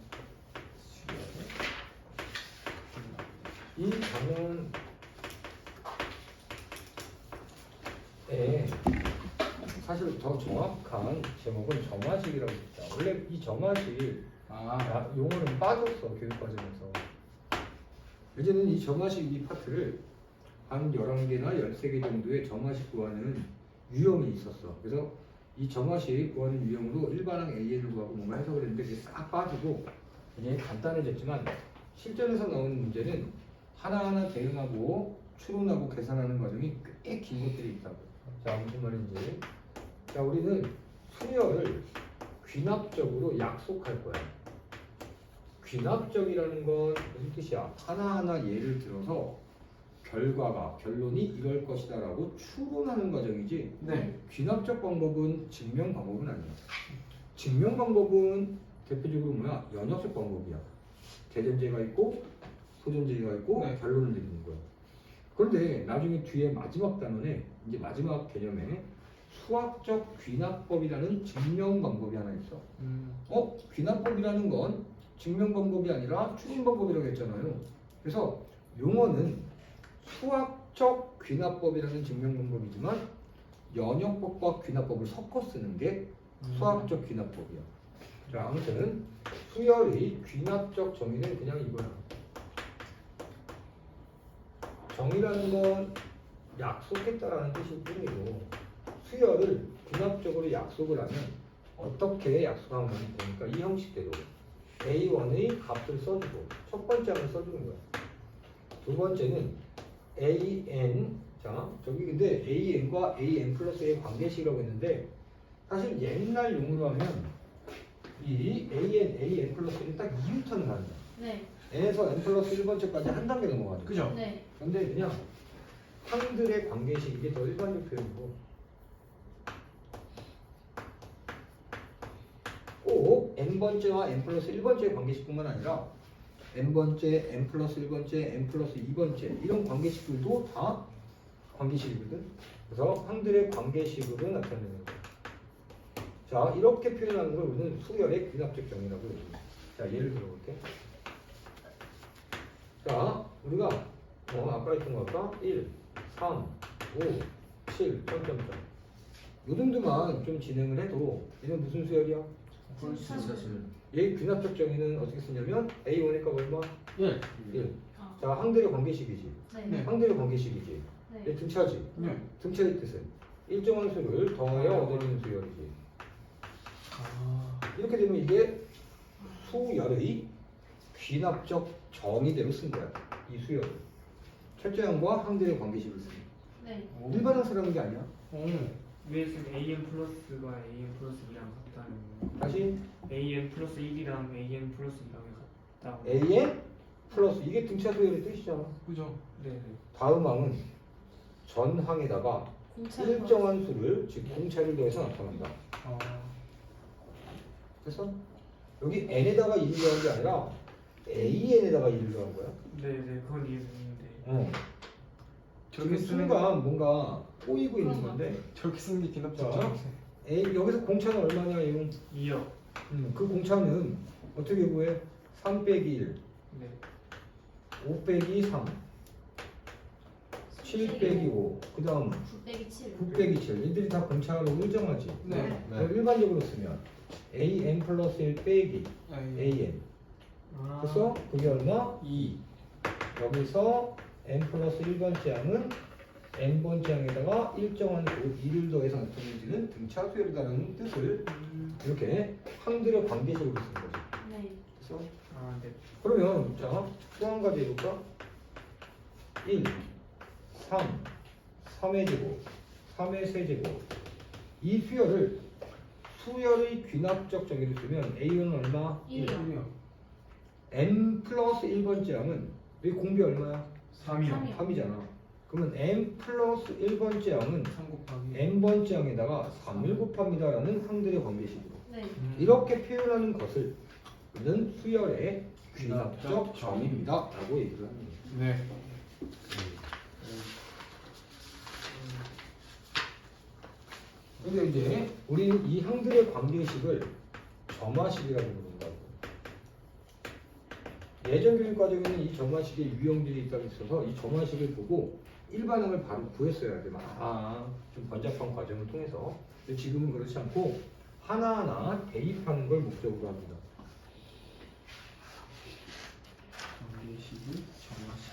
이 단원에 사실 더 정확한 제목은 정화식이라고 있다. 원래 이 정화식 용어는 빠졌어, 교육과정에서. 이제는 이 정화식 이 파트를 한 11개나 13개 정도의 정화식 구하는 유형이 있었어. 그래서 이 정화식 구하는 유형으로 일반항 AN을 구하고 뭔가 해석을 했는데 그게 싹 빠지고 굉장히 간단해졌지만 실전에서 나오는 문제는 하나하나 대응하고 추론하고 계산하는 과정이 꽤 긴 것들이 있다고. 자, 무슨 말인지. 자, 우리는 수열을 귀납적으로 약속할 거야. 귀납적이라는 건 무슨 뜻이야? 하나하나 예를 들어서 결론이 이럴 것이다라고 추론하는 과정이지. 네. 귀납적 방법은 증명 방법은 아니야. 증명 방법은 대표적으로 뭐야? 연역적 방법이야. 대전제가 있고 소전제가 있고 네. 결론을 내리는 거야. 그런데 나중에 뒤에 마지막 단원에 이제 마지막 개념에 수학적 귀납법이라는 증명 방법이 하나 있어. 귀납법이라는 건 증명 방법이 아니라 추론 방법이라고 했잖아요. 그래서 용어는 수학적 귀납법이라는 증명 방법이지만 연역법과 귀납법을 섞어 쓰는 게 수학적 귀납법이야. 자, 아무튼 수열의 귀납적 정의는 그냥 이거야. 정의라는 건 약속했다라는 뜻일 뿐이고 수열을 귀납적으로 약속을 하면 어떻게 약속하면 되니까 이 형식대로 A1의 값을 써주고 첫 번째 항을 써주는 거야. 두 번째는 AN 자 저기 근데 AN과 AN 플러스의 관계식이라고 했는데 사실 옛날 용어로 하면 이 AN 플러스는 딱 2부터는 가는 거야. 네. n에서 n 플러스 1번째까지 한 단계 넘어가죠. 그죠? 네. 근데 그냥 항들의 관계식 이게 더 일반적 표현이고 꼭 n번째와 n 플러스 1번째의 관계식뿐만 아니라 n번째, n 플러스 1번째, n 플러스 2번째 이런 관계식들도 다 관계식이거든. 그래서 항들의 관계식으로 나타내는 거야. 자 이렇게 표현하는 걸 우리는 수열의 귀납적 정의라고 해요. 자 예를 들어볼게. 자 우리가 아까 했던 거 할까? 1, 3, 5, 7, 점점점 요 정도만 좀 진행을 해도 얘는 무슨 수열이야? 사실. 얘 귀납적 정의는 어떻게 쓰냐면 A1의 값 얼마? 1. 1. 아. 자 항들의 관계식이지. 네. 네. 항들의 관계식이지. 네. 얘 등차지. 네. 등차의 뜻은 일정한 수를 더하여 얻어지는 수열이지. 아. 이렇게 되면 이게 수열의 귀납적 정의대로 쓴 거야. 이 수열을. 철저함과 항들의 관계식을 쓰는 거야. 네. 일반항 쓰라는 게 아니야. 위에 쓴 AN 플러스가 AN 플러스 2랑 같다는 거. 다시 AN 플러스 1이랑 AN 플러스 2랑 같다고. AN 플러스 이게 등차 수열의 뜻이잖아. 그죠? 네네. 다음 항은 전 항에다가 공차를 일정한 수를 즉 공차를 더해서 나타난다. 아. 그래서 여기 n에다가 1을 더한 게 아니라 AN에다가 1을 더한 거야. 네네 그건 이해했는데. 저기 쓰는 순간 뭔가 꼬이고 있는 그런 거 건데 저렇게 쓰는 게 귀납적 자, 정의. 여기서 공차는 얼마냐 이용 2요. 그 공차는 어떻게 구해? 3 빼기 1 네. 5 빼기 3 7 빼기 5 그 다음 9 빼기 7. 9 빼기 7 얘들이 다 공차로 일정하지. 네. 그럼 일반적으로 쓰면 AN 플러스 1 빼기 AN 아. 그래서 그게 얼마? 2. 여기서 n 플러스 1번째 항은 n번째 항에다가 일정한 2를 더해서 나타내지는 등차 수열이라는 뜻을 이렇게 항들의 관계식으로 쓰는 거죠. 네. 그래서 아 네. 그러면 자, 또 한 가지 해볼까? 1, 3, 3의 제곱, 3의 세제곱 이 수열의 귀납적 정의를 쓰면 A는 얼마? 1이요. n 플러스 1번째 항은 여기 공비 얼마야? 3이요. 3이잖아. 그러면 n 플러스 1번째 항은 3 곱하기. n번째 항에다가 3을 곱합니다라는 항들의 관계식으로 네. 이렇게 표현하는 것을 우리는 수열의 귀납적 정의입니다 라고 얘기를 합니다. 네. 근데 이제 우리는 이 항들의 관계식을 점화식이라고 부른다고. 예전 교육 과정에는 이 점화식의 유형들이 있다고 있어서 이 점화식을 보고 일반항을 바로 구했어야 돼. 좀 번잡한 과정을 통해서. 근데 지금은 그렇지 않고 하나하나 대입하는 걸 목적으로 합니다. 관계식이 정화식.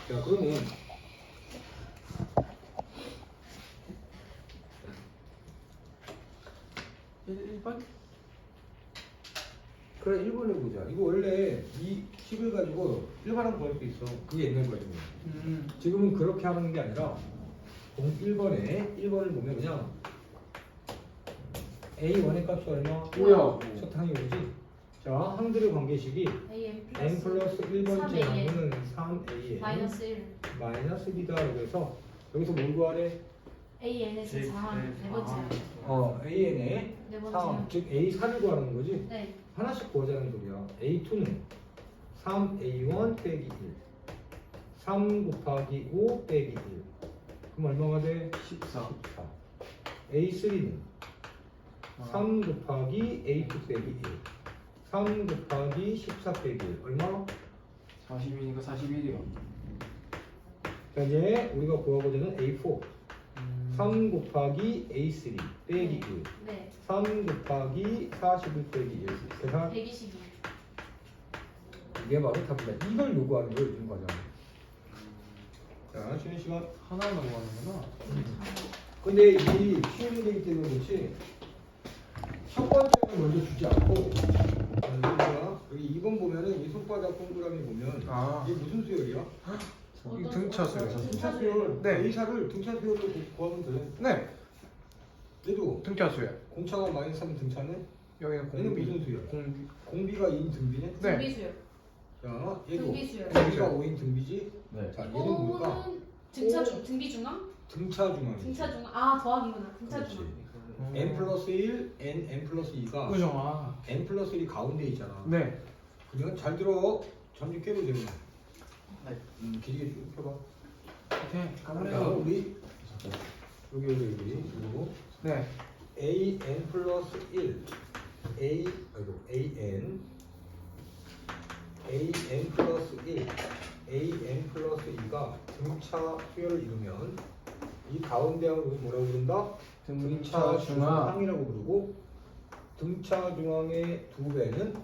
자, 그러면 1번을 보자. 이거 원래 이 식을 가지고 일반항 구할 수 있어. 그게 옛날 거지. 지금은 그렇게 하는 게 아니라 1번을 보면 그냥 A1의 값이 얼마? 5요. 첫 항이 5지. 자, 항들의 관계식이 n 플러스 1번째 항은 3an 마이너스 1 마이너스 b다 라고 해서 여기서 뭘 구하래? AN에서 4 네 번째 an의 네 3, 번째 즉 A4를 구하는 거지. 네 하나씩 구하자는 소리야. A2는 3A1 빼기 1 3 곱하기 5 빼기 1 그럼 얼마가 돼? 14. A3는 3 곱하기 A2 빼기 1 3 곱하기 14 빼기 1 얼마? 40이니까 41이요. 자 이제 우리가 구하고자 하는 A4 3 곱하기 A3 빼기 1 네 3 곱하기 41 빼기 1 그래서 122 이게 바로 답이다. 이걸 요구하는 거예요 요즘 과정. 자 쉬는 시간. 하나만 구하는구나. 근데 이 쉬운 문제이기 때문에 그렇지 첫 번째는 먼저 주지 않고 우리가 여기 2번 보면은 이 손바닥 동그라미 보면 아. 이게 무슨 수열이야? 이 등차 수요. 등차 수열. 네. A사를 등차 수열로 구하면 돼. 네. 얘도 등차 수요. 공차가 마이너스 3 등차네. 여기는 얘는 공비. 무슨 수열? 공비. 공비가 2인 등비네. 네. 등비수요 자 얘도 등비수열. 공비가 5인 등비지. 네. 자 얘는 뭘까? 5는 등차 중 등비 중앙 등차 중앙. 등차 중앙 아 더하기구나 등차 그렇지. 중앙 n 플러스 1, n 플러스 2가 그죠. 아. n 플러스 1이 가운데 있잖아. 네. 그냥 잘 들어. 잠시 깨보자. 네. 길게 쭉 펴봐. 오케이. 자, 가보래요. 우리 여기 그리고 네. a n 플러스 1 a n 플러스 1 a n 플러스 2가 등차 수열을 이루면 이 가운데 항을 뭐라고 부른다? 등차 중앙이라고 부르고 등차 중앙의 두 배는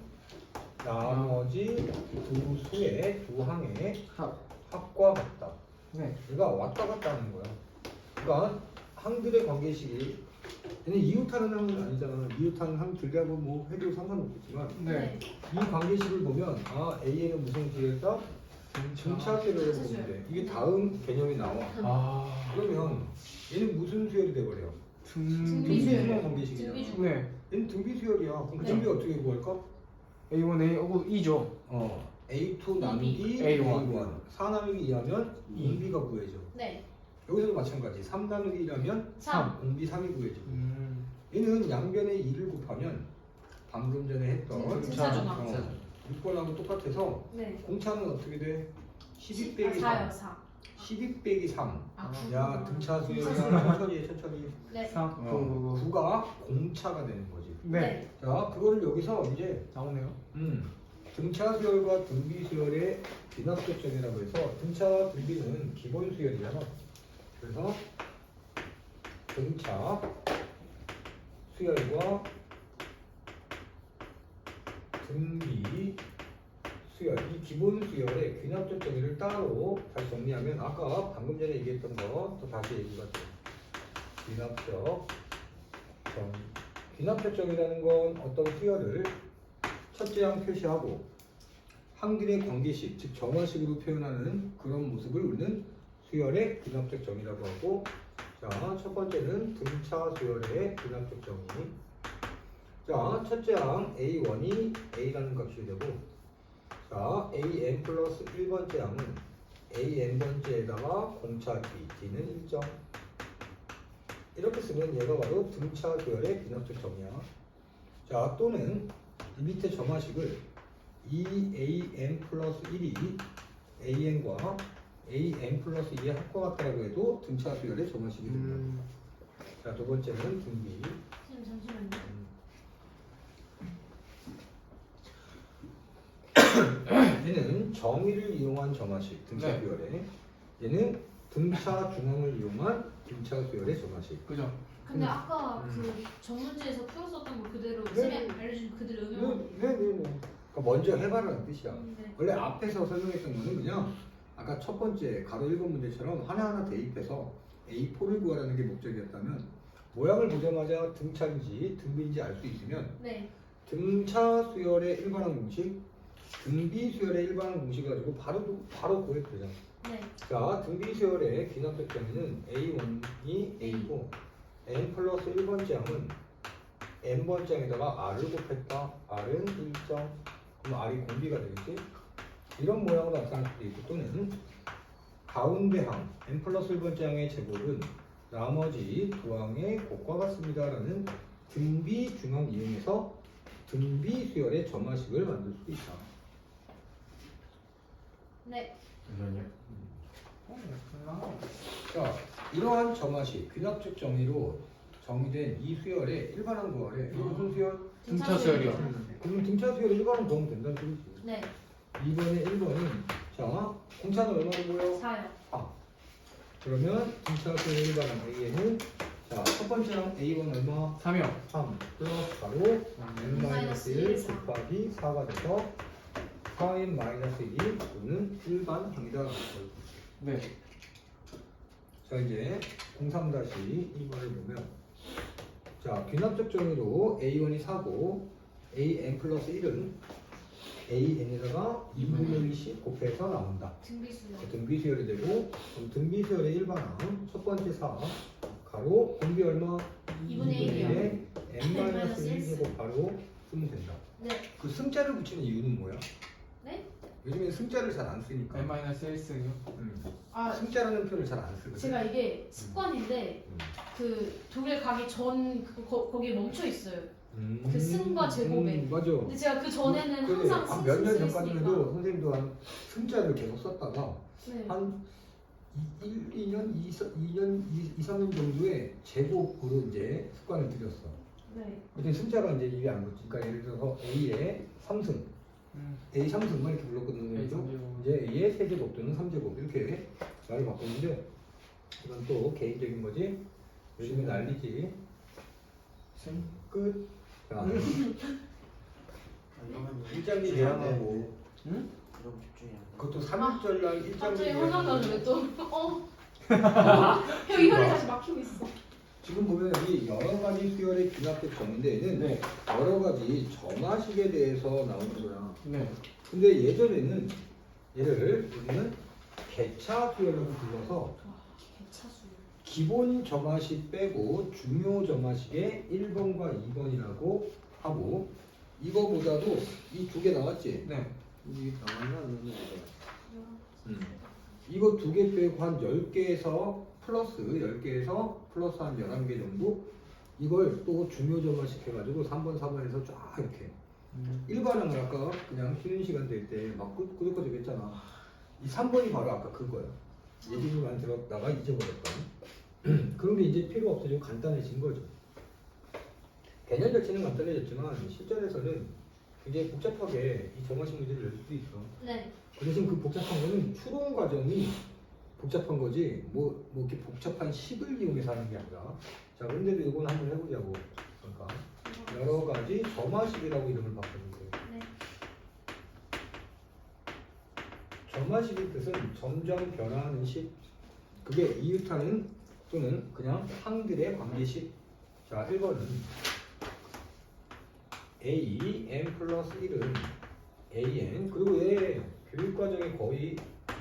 나머지 두 수의 두 항의 합과 같다. 네. 그러니까 왔다 갔다 하는 거야. 그러니까 항들의 관계식이 얘는 이웃하는 항은 아니잖아. 이웃하는 항 들려고 뭐 해도 상관없겠지만 네. 이 관계식을 보면 아 A에는 무슨 수열이다? 등차수열을 보면 돼. 이게 다음 개념이 나와. 아. 그러면 얘는 무슨 수열이 돼버려? 등비수열. 등비수열 관계식이잖아. 등비수열. 네. 얘는 등비수열이야. 그럼 그 네. 등비 어떻게 구할까? A1, A, 2죠. A2 나누기 A1. A1 4 나누기 2하면 공비가 구해져. 네 여기서도 마찬가지 3 나누기 1하면 3 공비 3이 구해지고 음. 얘는 양변에 2를 곱하면 방금 전에 했던 등차 중앙 6번하고 똑같아서 네 공차는 어떻게 돼? 12 아, 빼기 4요 3 4 12 빼기 3 아, 야 등차 수열이야 천천히 해 천천히 네 3. 9가 공차가 되는 거지. 네. 자 그거를 여기서 이제 나오네요. 등차 수열과 등비 수열의 비납적 점이라고 해서 등차와 등비는 기본 수열이잖아. 그래서 등차 수열과 등비 수열 이 기본 수열의 귀납적 정의를 따로 다시 정리하면 아까 방금 전에 얘기했던 거 또 다시 얘기가 돼. 귀납적 정. 귀납적 정의라는 건 어떤 수열을 첫째 항 표시하고 항들의 관계식 즉 정화식으로 표현하는 그런 모습을 우리는 수열의 귀납적 정의라고 하고 자 첫 번째는 등차 수열의 귀납적 정의. 자 첫째 항 A1이 A라는 값이 되고 자 AN 플러스 1번째 항은 AN번째에다가 공차 D, D는 1점 이렇게 쓰면 얘가 바로 등차 수열의 귀납적 정의야. 자 또는 이 밑에 점화식을 2AN 플러스 1이 AN과 AN 플러스 2의 합과 같다고 해도 등차 수열의 점화식이 됩니다. 자 두 번째는 등비. 선생님 잠시만요 얘는 정의를 이용한 점화식 등차 네. 수열의 얘는 등차 중앙을 이용한 등차 수열의 점화식. 그죠. 근데 아까 그 전문지에서 풀었었던 거 그대로 네. 쌤이 알려준 그대로 응용하면 네네네. 그러니까 먼저 해봐라는 뜻이야. 네. 원래 앞에서 설명했던 거는 그냥 아까 첫 번째 가로 1번 문제처럼 하나하나 대입해서 A4를 구하라는 게 목적이었다면 모양을 보자마자 등차인지 등비인지 알 수 있으면 네. 등차 수열의 일반항 공식, 등비 수열의 일반항 공식 가지고 바로 구해도 되잖아. 네. 자, 등비 수열의 귀납 점에는 A1이 A고 n 플러스 1번째 항은 n번째 항에다가 r을 곱했다. r은 1점. 그럼 r이 공비가 되겠지? 이런 모양으로 나타날 수도 있고 또는 가운데 항 n 플러스 1번째 항의 제곱은 나머지 두 항의 곱과 같습니다. 라는 등비 중항 이용해서 등비 수열의 점화식을 만들 수도 있다. 네. 잠시만요. 끝나. 자, 이러한 점화식, 귀납적 정의로 정의된 이 수열의 일반항 구하래. 이거 무슨 수열? 등차 수열이요. 그럼 등차 수열의 일반항 구하면 된다는 소리지. 네. 2번에 1번은 자, 공차는 얼마로 보여? 4요. 그러면 등차 수열의 일반항 A에는 자, 첫 번째랑 A1 얼마? 3이요. 3 플러스 바로 n-1 곱하기 4가 돼서 4n-1이 또는 일반항이다. 네. 자, 이제 03-2번을 보면 자, 귀납적 정의로 A1이 4고 AN 플러스 1은 AN에다가 2분의 1씩 곱해서 나온다. 등비수요. 등비수열이 되고 그럼 등비수열의 일반항 첫 번째 4 가로 공비 얼마? 2분의 1이요. n-1 제곱 바로 쓰면 된다. 네. 그 승자를 붙이는 이유는 뭐야? 네? 요즘에 승자를 잘 안 쓰니까 n-1승이요. 아, 승자라는 표현을 잘 안 쓰거든. 제가 이게 습관인데 그 독일 가기 전 거기에 멈춰 있어요. 그 승과 제곱에. 맞아. 근데 제가 그 전에는 그래. 항상 몇 년 승 전까지만 해도 선생님도 한 승자를 계속 썼다가 네. 한 2년, 3년 정도의 제곱으로 이제 습관을 들였어. 네. 그때 승자가 이제 입에 안 붙지. 그러니까 예를 들어서 A의 3승, A 3승만 이렇게 불렀거든요. A 그죠? 3제곱. 이제 A의 세제곱 또는 3제곱 이렇게 말을 바꿨는데 이건 또 개인적인 거지. 요즘에 난리지. 끝. 자, 이러면 일장리 대항하고 응? 그럼 집중이 안 돼. 그것도 3일절 날 일장리 갑자기 대항하고 화나가지고 왜 또? 형 이 혈이 다시 막히고 있어. 지금 보면 여기 여러 가지 수열의 귀납적 정의인데는 네. 여러 가지 점화식에 대해서 나오는 거야. 네. 근데 예전에는 얘를 우리는 개차 수열이라고 불러서 와, 개차수. 기본 점화식 빼고 중요 점화식의 1번과 2번이라고 하고 이거보다도 이 두 개 나왔지? 네. 이게 나왔나? 안 나왔나? 이거 두 개 빼고 한 10개에서 플러스 10개에서 플러스 한 11개 정도 이걸 또 중요 점화식 해가지고 3번, 4번에서 쫙 이렇게 일반항을 아까 그냥 쉬는 시간 될 때 막 꾸덕꾸덕 했잖아. 이 3번이 바로 아까 그거야. 예비군만 들었다가 잊어버렸던. 그런 게 이제 필요 없어지고 간단해진 거죠. 개념 자체는 간단해졌지만 실전에서는 굉장히 복잡하게 이 점화식 문제를 낼 수도 있어. 네. 그 대신 그 복잡한 거는 추론 과정이 복잡한 거지 뭐 이렇게 복잡한 식을 이용해서 하는 게 아니라 자 그런데도 이건 한번 해보자고. 그러니까 여러 가지 점화식이라고 이름을 바꾸는 거예요. 네. 점화식의 뜻은 점점 변화하는 식. 그게 이웃하는 또는 그냥 항들의 관계식. 자 1번은 A, n 플러스 1은 AN 그리고 얘 교육과정에 거의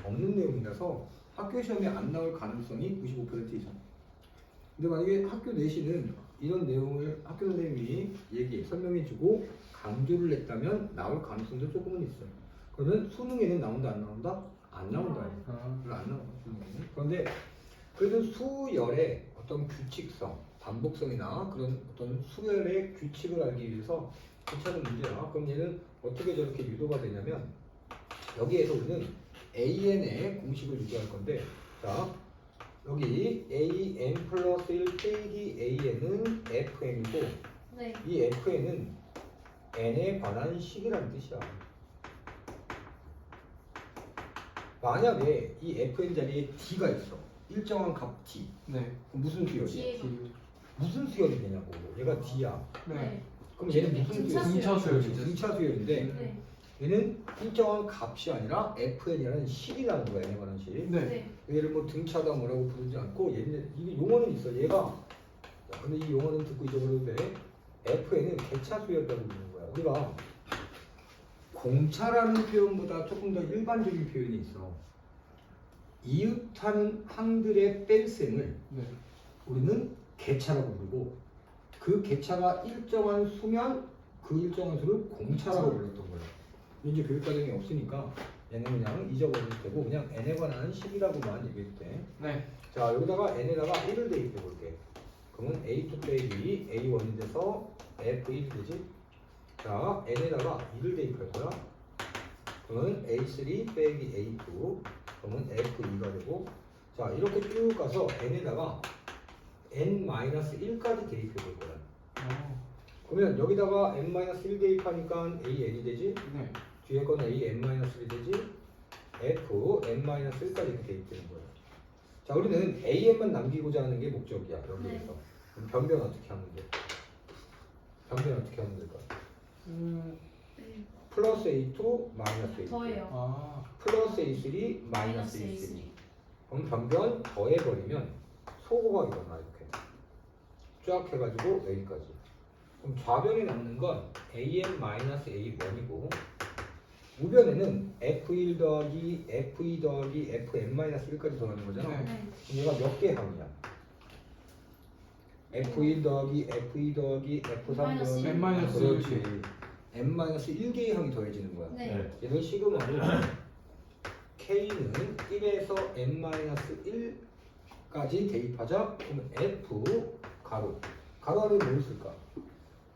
없는 내용이라서 학교 시험에 안 나올 가능성이 95% 이상. 근데 만약에 학교 내신은 이런 내용을 학교 선생님이 설명해주고 강조를 했다면 나올 가능성도 조금은 있어요. 그러면 수능에는 나온다 안 나온다? 안 나온다. 별로 안 나와. 수능에는. 그런데 그래도 수열의 어떤 규칙성, 반복성이나 그런 어떤 수열의 규칙을 알기 위해서 괜찮은 문제야. 그럼 얘는 어떻게 저렇게 유도가 되냐면 여기에서 우리는 AN의 공식을 유도할 건데 자 여기 AN 플러스 1 빼기 AN은 FN이고 네. 이 FN은 N에 관한 식이라는 뜻이야. 만약에 이 FN 자리에 D가 있어. 일정한 값 D. 네. 그럼 무슨 수열이야? 뒤에가. 무슨 수열이 되냐고. 얘가 D야. 네. 그럼 얘는 무슨 등차 수열? 등차 수열이죠. 등차 수열인데 네. 얘는 일정한 값이 아니라 FN이라는 식이라는 거야. 얘네 관한 식. 네. 네. 얘를 뭐 등차다 뭐라고 부르지 않고 얘는 이게 용어는 있어. 얘가 근데 이 용어는 듣고 잊어버려도 돼. FN은 개차 수열이라고 부르는 거야. 우리가 공차라는 표현보다 조금 더 일반적인 표현이 있어. 이웃하는 항들의 뺄셈을 네. 우리는 개차라고 부르고 그 개차가 일정한 수면 그 일정한 수를 공차라고 불렀던 거예요. 이제 교육과정이 없으니까 얘는 그냥 잊어버려도 되고 그냥 n에 관한 식이라고만 얘기해도 돼. 네. 자 여기다가 n에다가 1을 대입해 볼게. 그러면 a2 빼기 a1이 돼서 f1이 되지. 자 n에다가 2를 대입할 거야. 그러면 a3 빼기 a2 그러면 f2가 되고 자 이렇게 쭉 가서 n에다가 n-1까지 대입해 볼 거야. 그러면 여기다가 n-1 대입하니까 an이 되지. 네. 뒤에 건 a n-1이 되지. f n-1까지 이렇게 대입되는 거예요. 자 우리는 an만 남기고자 하는 게 목적이야 여기에서. 그럼 변변 어떻게 하면 돼? 변변 어떻게 하면 될까? 플러스 a2 마이너스 a2 더해요. 아. 플러스 a3 마이너스 a3 그럼 변변 더해버리면 소호가 일어나 이렇게 쫙 해가지고 여기까지. 그럼 좌변에 남는 건 an-a1이고 우변에는 f1 더하기 f2 더하기 fn-1까지 더하는 거잖아. 네. 네. 그럼 얘가 몇 개의 항이야? f1 더하기 f2 더하기 f3 더하기 n-1. 그렇지. n-1개의 항이 더해지는 거야. 네. 얘는 시그마를 k는 1에서 n-1까지 대입하자. 그러면 f 가로 안에 뭘 쓸까?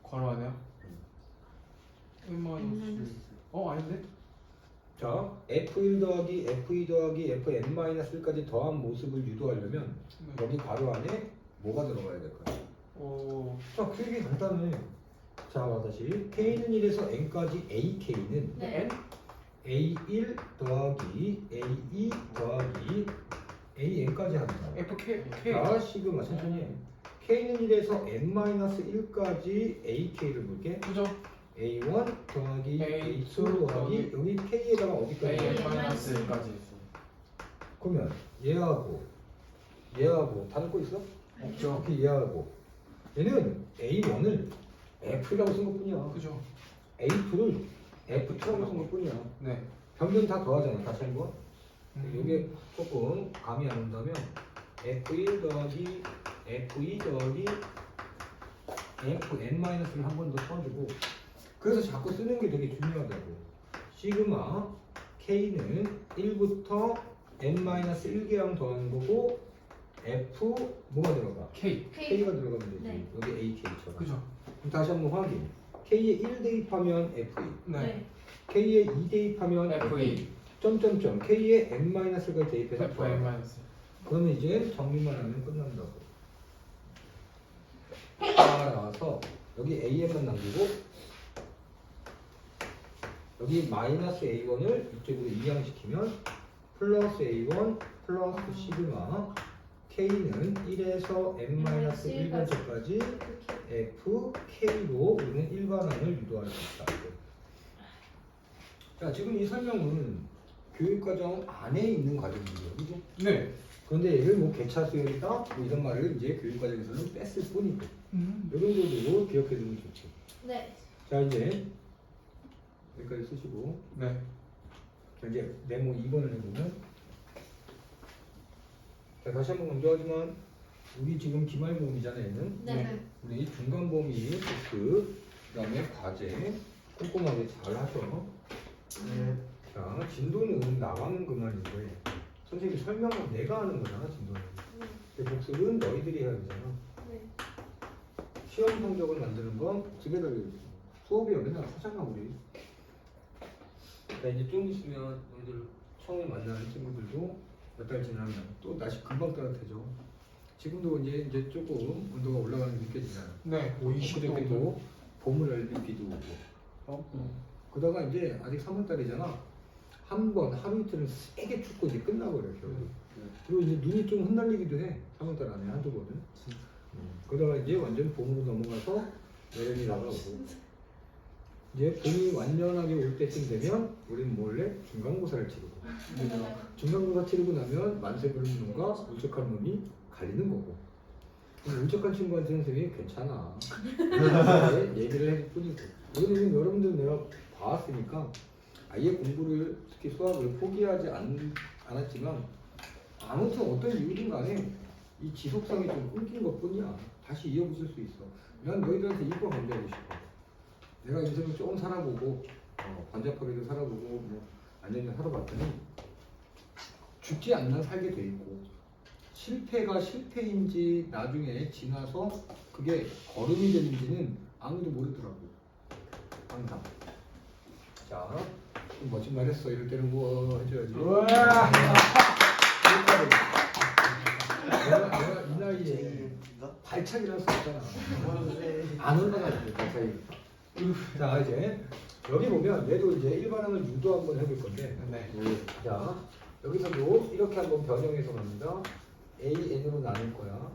괄호 안에요? 아닌데? 자 f1 더하기 f2 더하기 fn-1까지 더한 모습을 유도하려면 네. 여기 가로 안에 뭐가 들어가야 될까요? 자 되게 간단해. 자 다시 k는 1에서 n까지 ak는 네. a1 더하기 a2 더하기 an까지 합니다. FK. 자 시그마 천천히 해. k는 1에서 n-1까지 ak를 볼게. 그죠? a1 더하기 A2 a2 더하기 여기 k에다가 어디까지? AN-1까지. 그러면 얘하고 다를 거 있어? 없죠. 이렇게 얘하고 얘는 a1을 f라고 쓴 것뿐이야. 그죠? a2를 f2라고 쓴 것뿐이야. 네. 변변 다 더하잖아. 다시 한번. 이게 조금 감이 안 온다면 f1 더하기 f2 더하기 fn-를 한 번 더 써주고 그래서 자꾸 쓰는 게 되게 중요하다고. 시그마 k는 1부터 n-1개랑 더하는 거고 f 뭐가 들어가? K. k가 들어가면 되지. 네. 여기 ak처럼. 그죠? 그럼 다시 한번 확인. k에 1 대입하면 f2 네. k에 2 대입하면 F2. 점점점 k에 n-를 대입해서 FN-. 그러면 이제 정리만 하면 끝난다고. 따라서 여기 an만 남기고 여기 마이너스 a1을 이쪽으로 이항시키면 플러스 a1 플러스 시그마 k는 1에서 n-1번째까지 f k로 우리는 일반항을 유도할 수 있다. 자 지금 이 설명은 교육과정 안에 있는 과정이에요. 그죠? 네. 그런데 얘를 뭐 개차 수열이다 뭐 이런 말을 이제 교육과정에서는 뺐을 뿐이고 이 정도도 기억해 두면 좋지. 네. 자 이제 여기까지 쓰시고 네. 자 이제 네모 2번을 해보면 자 다시 한번 강조하지만 우리 지금 기말모음이잖아요. 얘는 네. 우리 중간범위 테스트 그 다음에 과제 꼼꼼하게 잘 하셔. 자 진도는 나가는 그만인데 선생님이 설명은 내가 하는 거잖아. 진도는 근데 복습은 너희들이 해야 되잖아. 네. 시험 성적을 만드는 건 복습에 달려있어. 수업이 맨날 하잖아 우리. 자 이제 좀 있으면 너희들 처음에 만나는 친구들도 몇 달 지나면 또 날씨 금방 따뜻해져. 지금도 이제 조금 온도가 올라가는 게 느껴지잖아. 네. 그저께도 봄을 알린 비도 오고. 그러다가 이제 아직 3월달이잖아. 한 번 하루 이틀은 세게 춥고 이제 끝나버려 겨울이. 그리고 이제 눈이 좀 흩날리기도 해. 3월달 안에 한두 번은. 그러다가 이제 완전 봄으로 넘어가서 여름이 다가오고. 이제 봄이 완전하게 올 때쯤 되면 우리는 몰래 중간고사를 치르고. 중간고사 치르고 나면 만세부름놈과 울적한 놈이 갈리는 거고. 울적한 친구한테는 선생님이 괜찮아. 얘기를 해줄 뿐이고. 이거는 여러분들 내가 봐왔으니까 아예 공부를 특히 수학을 포기하지 않았지만 아무튼 어떤 이유든 간에 이 지속성이 좀 끊긴 것 뿐이야. 다시 이어붙일 수 있어. 난 너희들한테 이거 강조하고 싶어. 내가 인생을 조금 살아보고 번잡하게도 살아보고 뭐 안전히 살아봤더니 죽지 않는 살게 돼 있고 실패가 실패인지 나중에 지나서 그게 걸음이 되는지는 아무도 모르더라고. 항상. 자, 좀 멋진 말 했어. 이럴 때는 뭐 해줘야지. 내가 이 나이에 발차기를 할 수 없잖아. 안 올라가는데 발차기. 자, 이제 여기 보면 얘도 이제 일반항을 유도 한번 해볼 건데. 네. 자, 여기서도 이렇게 한번 변형해서 갑니다. AN으로 나눌 거야.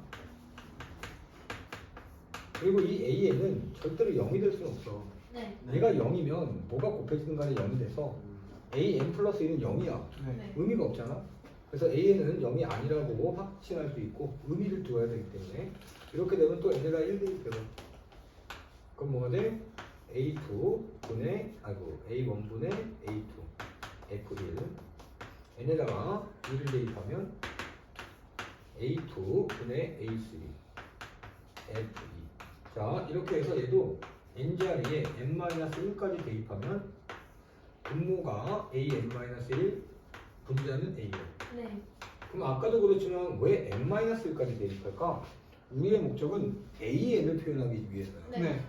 그리고 이 AN은 절대로 0이 될 수는 없어. 네. 얘가 0이면 뭐가 곱해지든 간에 0이 돼서 AN 플러스 1은 0이야. 네. 의미가 없잖아. 그래서 AN은 0이 아니라고 확신할 수 있고 의미를 두어야 되기 때문에 이렇게 되면 또 N에다 1 대입해봐. 그럼 뭐가 돼? A2분의 A1분의 A2 F1 N에다가 1을 대입하면 A2분의 A3 F2. 자, 이렇게 해서 얘도 N자리에 N-1까지 대입하면 분모가 AN-1, 분자는 A요. 네. 그럼 아까도 그렇지만 왜 N-1까지 대입할까? 우리의 목적은 AN을 표현하기 위해서요. 네.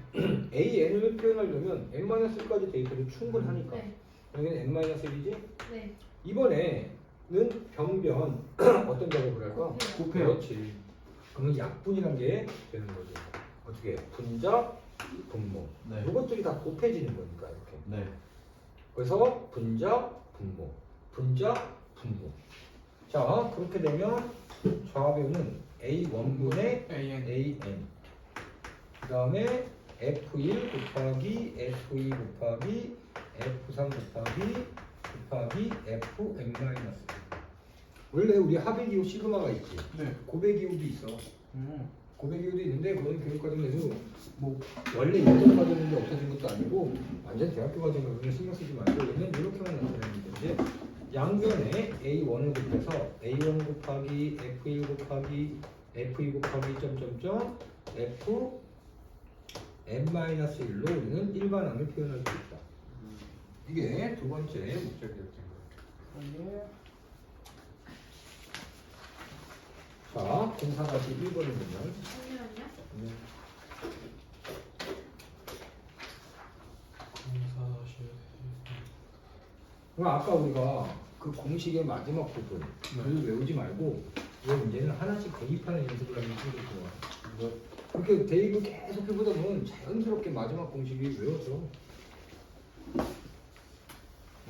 AN을 표현하려면 N-1까지 대입해도 충분하니까. 네. 여기는 N-1이지? 네. 이번에는 변변 어떤 작업을 할까? 곱해요. 그렇지. 그러면 약분이란 게 되는 거죠. 어떻게? 분자, 분모. 네. 이것들이 다 곱해지는 거니까 이렇게. 네. 그래서 분자, 분모, 분자, 분모. 자, 그렇게 되면 좌변은 A1분의 AN. 그 다음에 F1 곱하기 F2 곱하기 F3 곱하기 Fn-. 원래 우리 합의 기호 시그마가 있지. 네. 고배 기호도 있어. 고배 기호도 있는데 그건 교육과정에서 뭐 원래 있던 과정인데 없어진 것도 아니고 완전 대학교 과정을 그냥 신경 쓰지 말고 그냥 이렇게만 나타내는 건데 양변에 A1을 곱해서 A1 곱하기 F1 곱하기 F2 곱하기 점점점 F n-1로 우리는 일반항을 표현할 수 있다. 이게 두 번째 목적이었던 거예요. 자, 공사 다시 1번을 보면 잠시만요. 그럼 아까 우리가 그 공식의 마지막 부분 그걸 외우지 말고 이 문제는 하나씩 대입하는 연습을 하면 좋아. 그렇게 대입을 계속 해보다 보면 자연스럽게 마지막 공식이 외워져.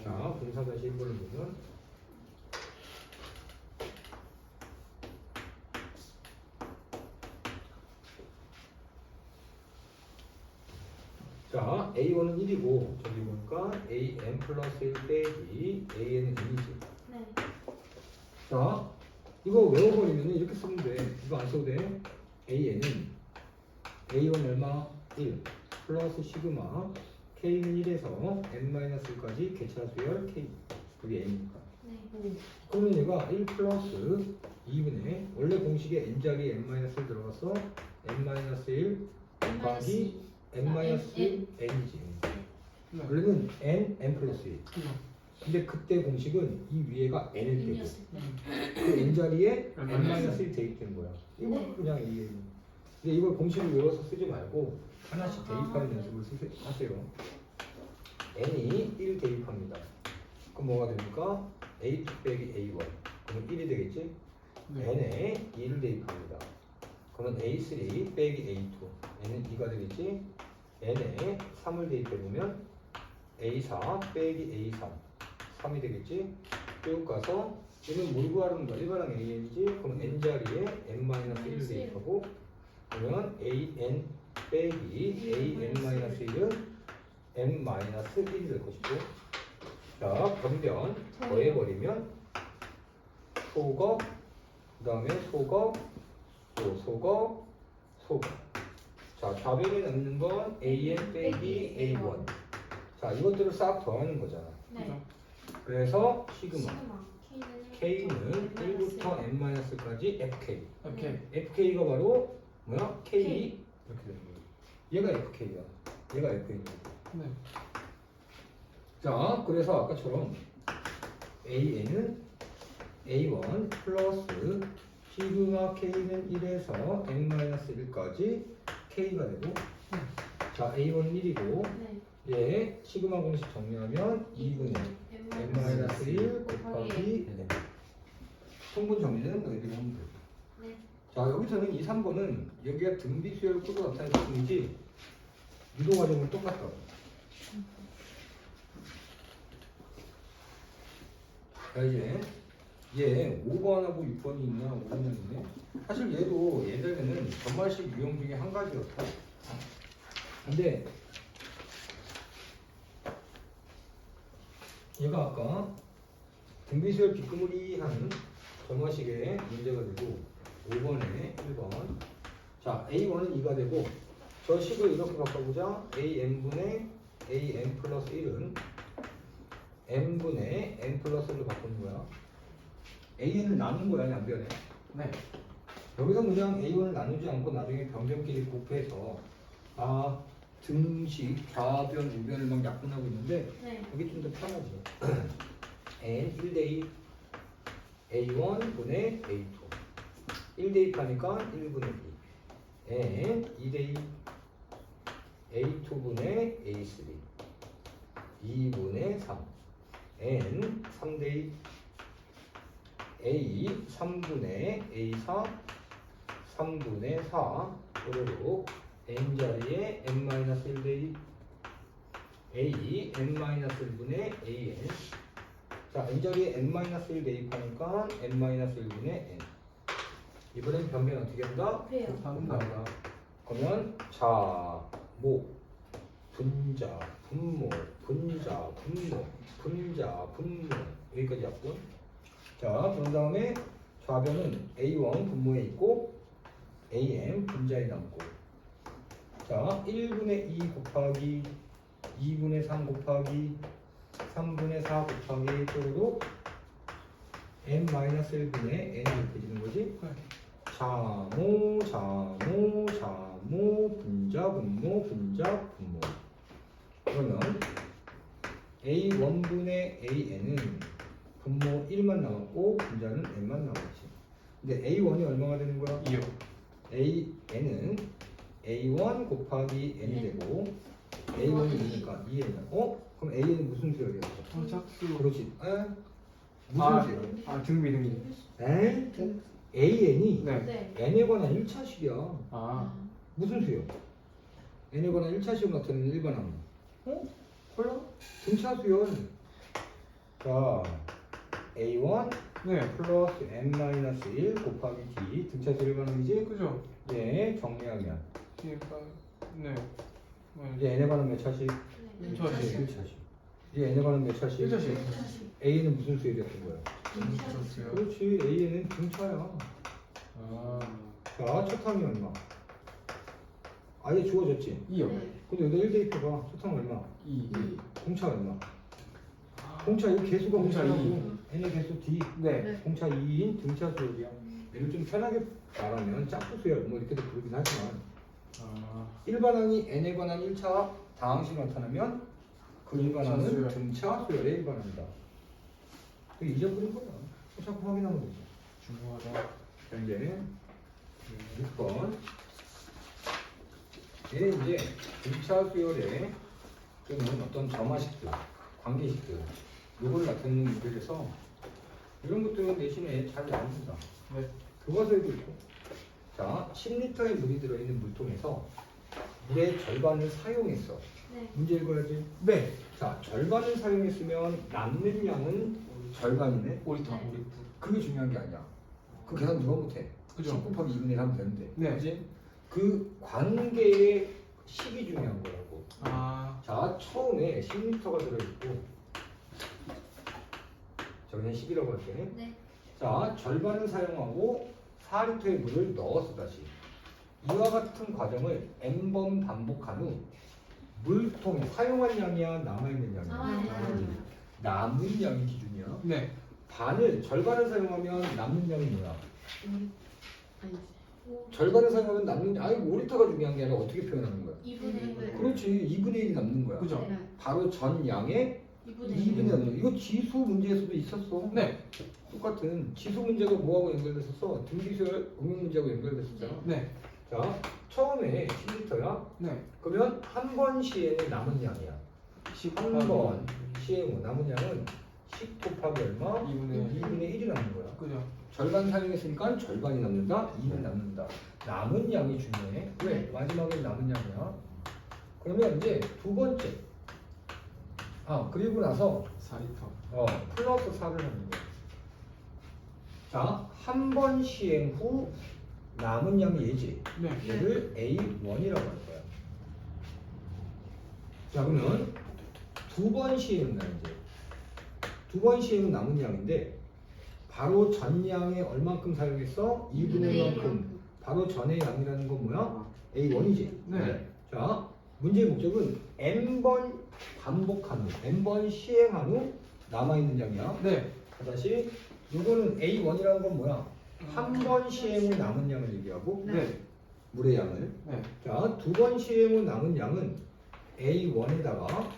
자, 공사 다시 1번을 보면 자, A1은 1이고 저기 보니까 AN 플러스 1 빼기 AN은 N이지. 네. 자, 이거 외워버리면 이렇게 쓰면 돼. 이거 안 써도 돼. AN은 A1 얼마? 1 플러스 시그마 K는 1에서 N-1까지 개차수열 K. 그게 N이니까. 네. 그러면 얘가 1 플러스 2분의 원래 공식에 N자리에 N-1 들어가서 N-1 곱하기 N-1 N이지. 원래는 N 플러스 1. 근데 그때 공식은 이 위에가 N일 때고 인이었을 때. 그 N자리에 N-1 대입된 거야. 이거 네. 그냥 이게. 근데 이걸 공식을 외워서 쓰지 말고 하나씩 대입하는 연습을 하세요. N이 1 대입합니다. 그럼 뭐가 됩니까? A2 빼기 A1. 그러면 1이 되겠지? N에 2를 대입합니다. 그러면 A3 빼기 A2. N은 2가 되겠지? N에 3을 대입해보면 A4 빼기 A3. 3이 되겠지? 쭉 가서 얘는 뭘 구하는 거야? 일반항 AN이지? 그럼 N자리에 N-1을 대입하고 그러면 AN 빼기 AN-1은 N-1이 될 것이고 자, 변변 더해버리면 소거 그 다음에 소거 또 소거 소가. 자, 좌변에 넣는 건 AN 빼기 A1. 자, 이것들을 싹 더하는 거잖아. 네. 그래서 시그마. 시그마. K는 1부터 N-까지 FK. 오케이. FK가 바로 뭐야? K. K. 이렇게 되는 거예요. 얘가 FK야. 얘가 FK야. 네. 자, 그래서 아까처럼 AN은 A1 플러스 시그마 K는 1에서 N-1까지 K가 되고, 자, A1은 1이고, 네. 얘 시그마 공식 정리하면 2분의 N-1 곱하기 N. 성분 정리는 너희들이 하면 돼. 네. 자, 여기서는 이 3번은 여기가 등비수열을 끌고 나타낸 것뿐이지 유도 과정은 똑같다고. 자, 이제 얘 5번하고 6번이 있나 5번이 있네. 사실 얘도 예전에는 전말식 유형 중에 한 가지였다. 근데 얘가 아까 등비수열 비끄무리한 전말식의 문제가 되고 5번에 1번. 자, A1은 2가 되고 저 식을 이렇게 바꿔보자. AN분의 AN 플러스 1은 N분의 N 플러스 1로 바꾸는 거야. AN을 나눈 거야, 안 변해. 네. 여기서 그냥 A1을 나누지 않고 나중에 변변끼리 곱해서 등식, 좌변, 우변을 막 약분하고 있는데 네. 여기 좀 더 편하지. N 1대2 A1 분의 A2 1대2 하니까 1분의 2 N 2대2 A2 분의 A3 2분의 3 N 3대2 A 3분의 A4 3분의 4 그리고 N자리에 N-1대2 A N-1분의 AN. 자, N자리에 N-1 대입하니까 N-1분의 N. 이번엔 변변 어떻게 한다? 그래요. 곱한다. 그러면 자, 목, 분자, 분모, 분자, 분모, 분자, 분모 여기까지 약분. 자, 그런 다음에 좌변은 A1 분모에 있고 AM 분자에 남고. 자, 1분의 2 곱하기 2분의 3 곱하기 3분의 4 곱하기 또로 n-1분의 n이 이렇게 되는 거지. 자모, 자모, 자모, 분자, 분모, 분자, 분모. 그러면 a1분의 an은 분모 1만 남았고 분자는 n만 남았지. 근데 a1이 얼마가 되는 거야? 2요. n은 a1 곱하기 n이 되고 a1이 2니까 2n. 그럼 a는 무슨 수열이었어? 정착수. 그렇지. 무슨 아, 수열? 등비 등비. an이 네. 네. n에 관한 1차식이야. 아, 무슨 수열? n에 관한 1차식을 나타내는 일반항. 콜라? 등차 수열. 자, a1 네. 플러스 n-1 곱하기 d 등차 수열 일반항이지? 그죠? 예, 정리하면 그러니까 네. 이제 n에 관한 몇 차식? 네. 1차식. 이제 n에 관한 몇 차식? 1차식. a는 무슨 수열이었던 거야? 정착수요. 그렇지, a는 등차야. 아, 자, 첫 항이 얼마? 아예 주어졌지? 2요. 네. 근데 여기다 1 대입해봐. 첫 항 얼마? 2. 공차 얼마? 공차 이 개수가 공차 공차라고. 2. n의 개수 d. 네. 네. 공차 2인 등차 수열이야. 얘를 좀 편하게 말하면 짝수 수열 뭐 이렇게도 부르긴 하지만 아, 일반항이 n에 관한 1차 다항식을 나타나면 그 일반항은 수열. 등차 수열의 일반항이다. 그 잊어버린 거야. 자꾸 확인하면 되지. 중요하다. 이제 6번. 얘는 이제 등차 수열의 또는 어떤 점화식들, 관계식들 이걸 나타내는 문제라서 이런 것들은 내신에 잘 나옵니다. 네. 교과서에도 있고. 자, 10리터의 물이 들어있는 물통에서 물의 절반을 사용했어. 네. 문제 읽어야지. 네. 자, 절반을 사용했으면 남는 양은 절반이네. 5리터. 네. 5리터. 그게 중요한 게 아니야. 그 계산 누가 못해? 그죠. 10 곱하기 2분의 1 하면 되는데. 네. 그지? 그 관계의 식이 중요한 거라고. 아, 자, 처음에 10리터가 들어있고 자, 그냥 10이라고 할게. 네. 자, 절반을 사용하고 4리터의 물을 넣었어 다시. 이와 같은 과정을 n번 반복한 후 물통에 사용한 양이야 남아있는 양이야? 남은 양이 기준이야. 네. 반을 절반을 사용하면 남는 양이 뭐야? 아니지. 절반을 사용하면 남는 양. 아니 5리터가 중요한 게 아니라 어떻게 표현하는 거야? 2분의 1. 그렇지. 2분의 1이 남는 거야. 그죠? 바로 전 양의 2분의 2분의 1. 1. 이거 지수 문제에서도 있었어. 네. 똑같은 지수 문제가 뭐하고 연결됐었어? 등비수열 응용 문제하고 연결됐었잖아. 네. 자, 처음에 10리터야. 네. 그러면 한 번 시에는 남은 양이야. 10 한 번 시에 남은 양은 10 곱하기 얼마? 2분의 2분의 1이 남는 거야. 그죠? 절반 사용했으니까 절반이 남는다. 2는 남는다. 남은 양이 중요해. 왜? 마지막에 남은 양이야. 그러면 이제 두 번째. 그리고 나서 4리터. 플러스 4를 하는 거야. 자, 한 번 시행 후 남은 양이 얘지. 네. 얘를 A1이라고 할 거야. 자, 그러면 두 번 시행은 이제 두 번 시행은 남은 양인데 바로 전 양에 얼만큼 사용했어? 2분의 1만큼. 바로 전의 양이라는 건 뭐야? A1이지. 네. 자, 문제의 목적은 n번 반복한 후, n번 시행한 후 남아있는 양이야. 네. 다시 이거는 A1이라는 건 뭐야? 한 번 시행 후 남은 양을 얘기하고 네. 물의 양을. 네. 자, 두 번 시행 후 남은 양은 A1에다가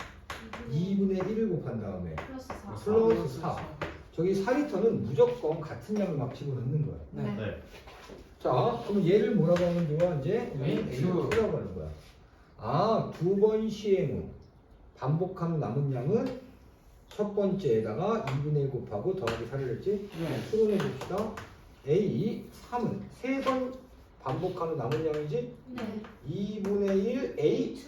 2분의 1을 곱한 다음에 플러스 4. 플러스 4. 저기 4리터는 무조건 같은 양을 막 집어넣는 거야. 네. 네. 자, 그럼 얘를 뭐라고 하면 좋아? 이제 A2. A2라고 하는 거야. 두 번 시행 후 반복한 남은 양은 첫 번째에다가 2분의 1 곱하고 더하기 4를 했지? 네. 수론해 봅시다. A3은 세 번 반복한 후 남은 양이지? 네. 2분의 1 A2 2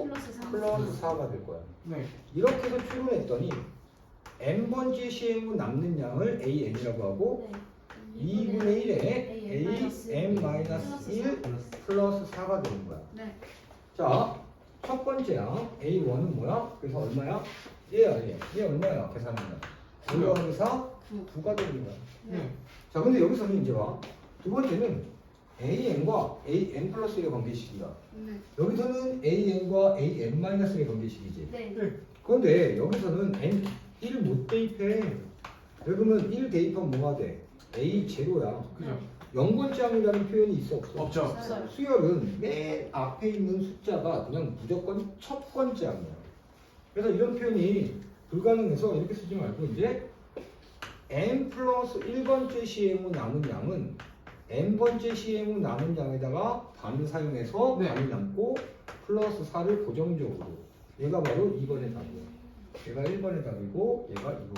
플러스 4. 플러스 4가 될 거야. 네. 이렇게 해서 추론했더니 n번째 시행 후 남는 양을 AN이라고 하고 2분의 1에 AM-1 플러스 4가 되는 거야. 네. 자, 첫 번째야. A1은 뭐야? 그래서 얼마야? 얘야, 얘. 얘 얼마야? 계산하면. 올라가는 4? 9가 되는 거야. 네. 자, 근데 여기서는 이제 봐. 두 번째는 AN과 AN 플러스 1의 관계식이다. 네. 여기서는 AN과 AN-1의 관계식이지. 네. 그런데 여기서는 N 1을 못 대입해. 그러면 1 대입하면 뭐가 돼? A0야. 그죠? 0번째 항이라는 표현이 있어 없어? 없죠. 없어요. 수열은 맨 앞에 있는 숫자가 그냥 무조건 첫 번째 항이야. 그래서 이런 표현이 불가능해서 이렇게 쓰지 말고 이제 n 플러스 1번째 시행 후 남은 양은 n번째 시행 후 남은 양에다가 반을 사용해서 네. 반이 남고 플러스 4를 고정적으로. 얘가 바로 2번의 답이야. 얘가 1번의 답이고 얘가 2번의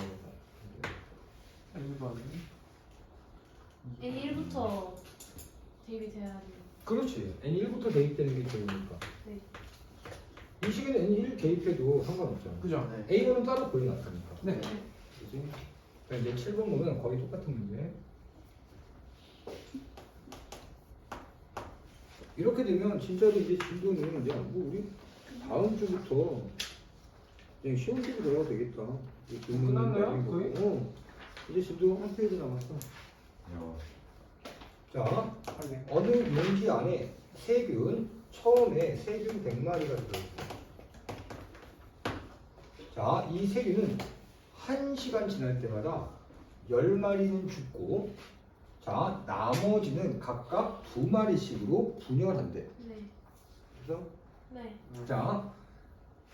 답. 1번. A1부터 대입이 돼야 돼요. 그렇지. N1부터 대입되는 게 좋으니까. 네. 이 시기는 N1 대입해도 상관없잖아. 그죠? 네. A1은 따로 보여놨으니까. 네. 그지? 이제 7번 보면 거의 똑같은 문제. 이렇게 되면 진짜로 이제 진도는 이제 뭐 우리 다음 주부터 그냥 시험 쪽으로 들어가도 되겠다. 끝났나요? 거의? 이제 진도 한 페이지 남았어. 자, 네. 어느 용기 안에 세균, 처음에 세균 100마리가 들어있어요. 자, 이 세균은 1시간 지날 때마다 10마리는 죽고, 자, 나머지는 각각 2마리씩으로 분열한대. 네. 그래서, 네. 자,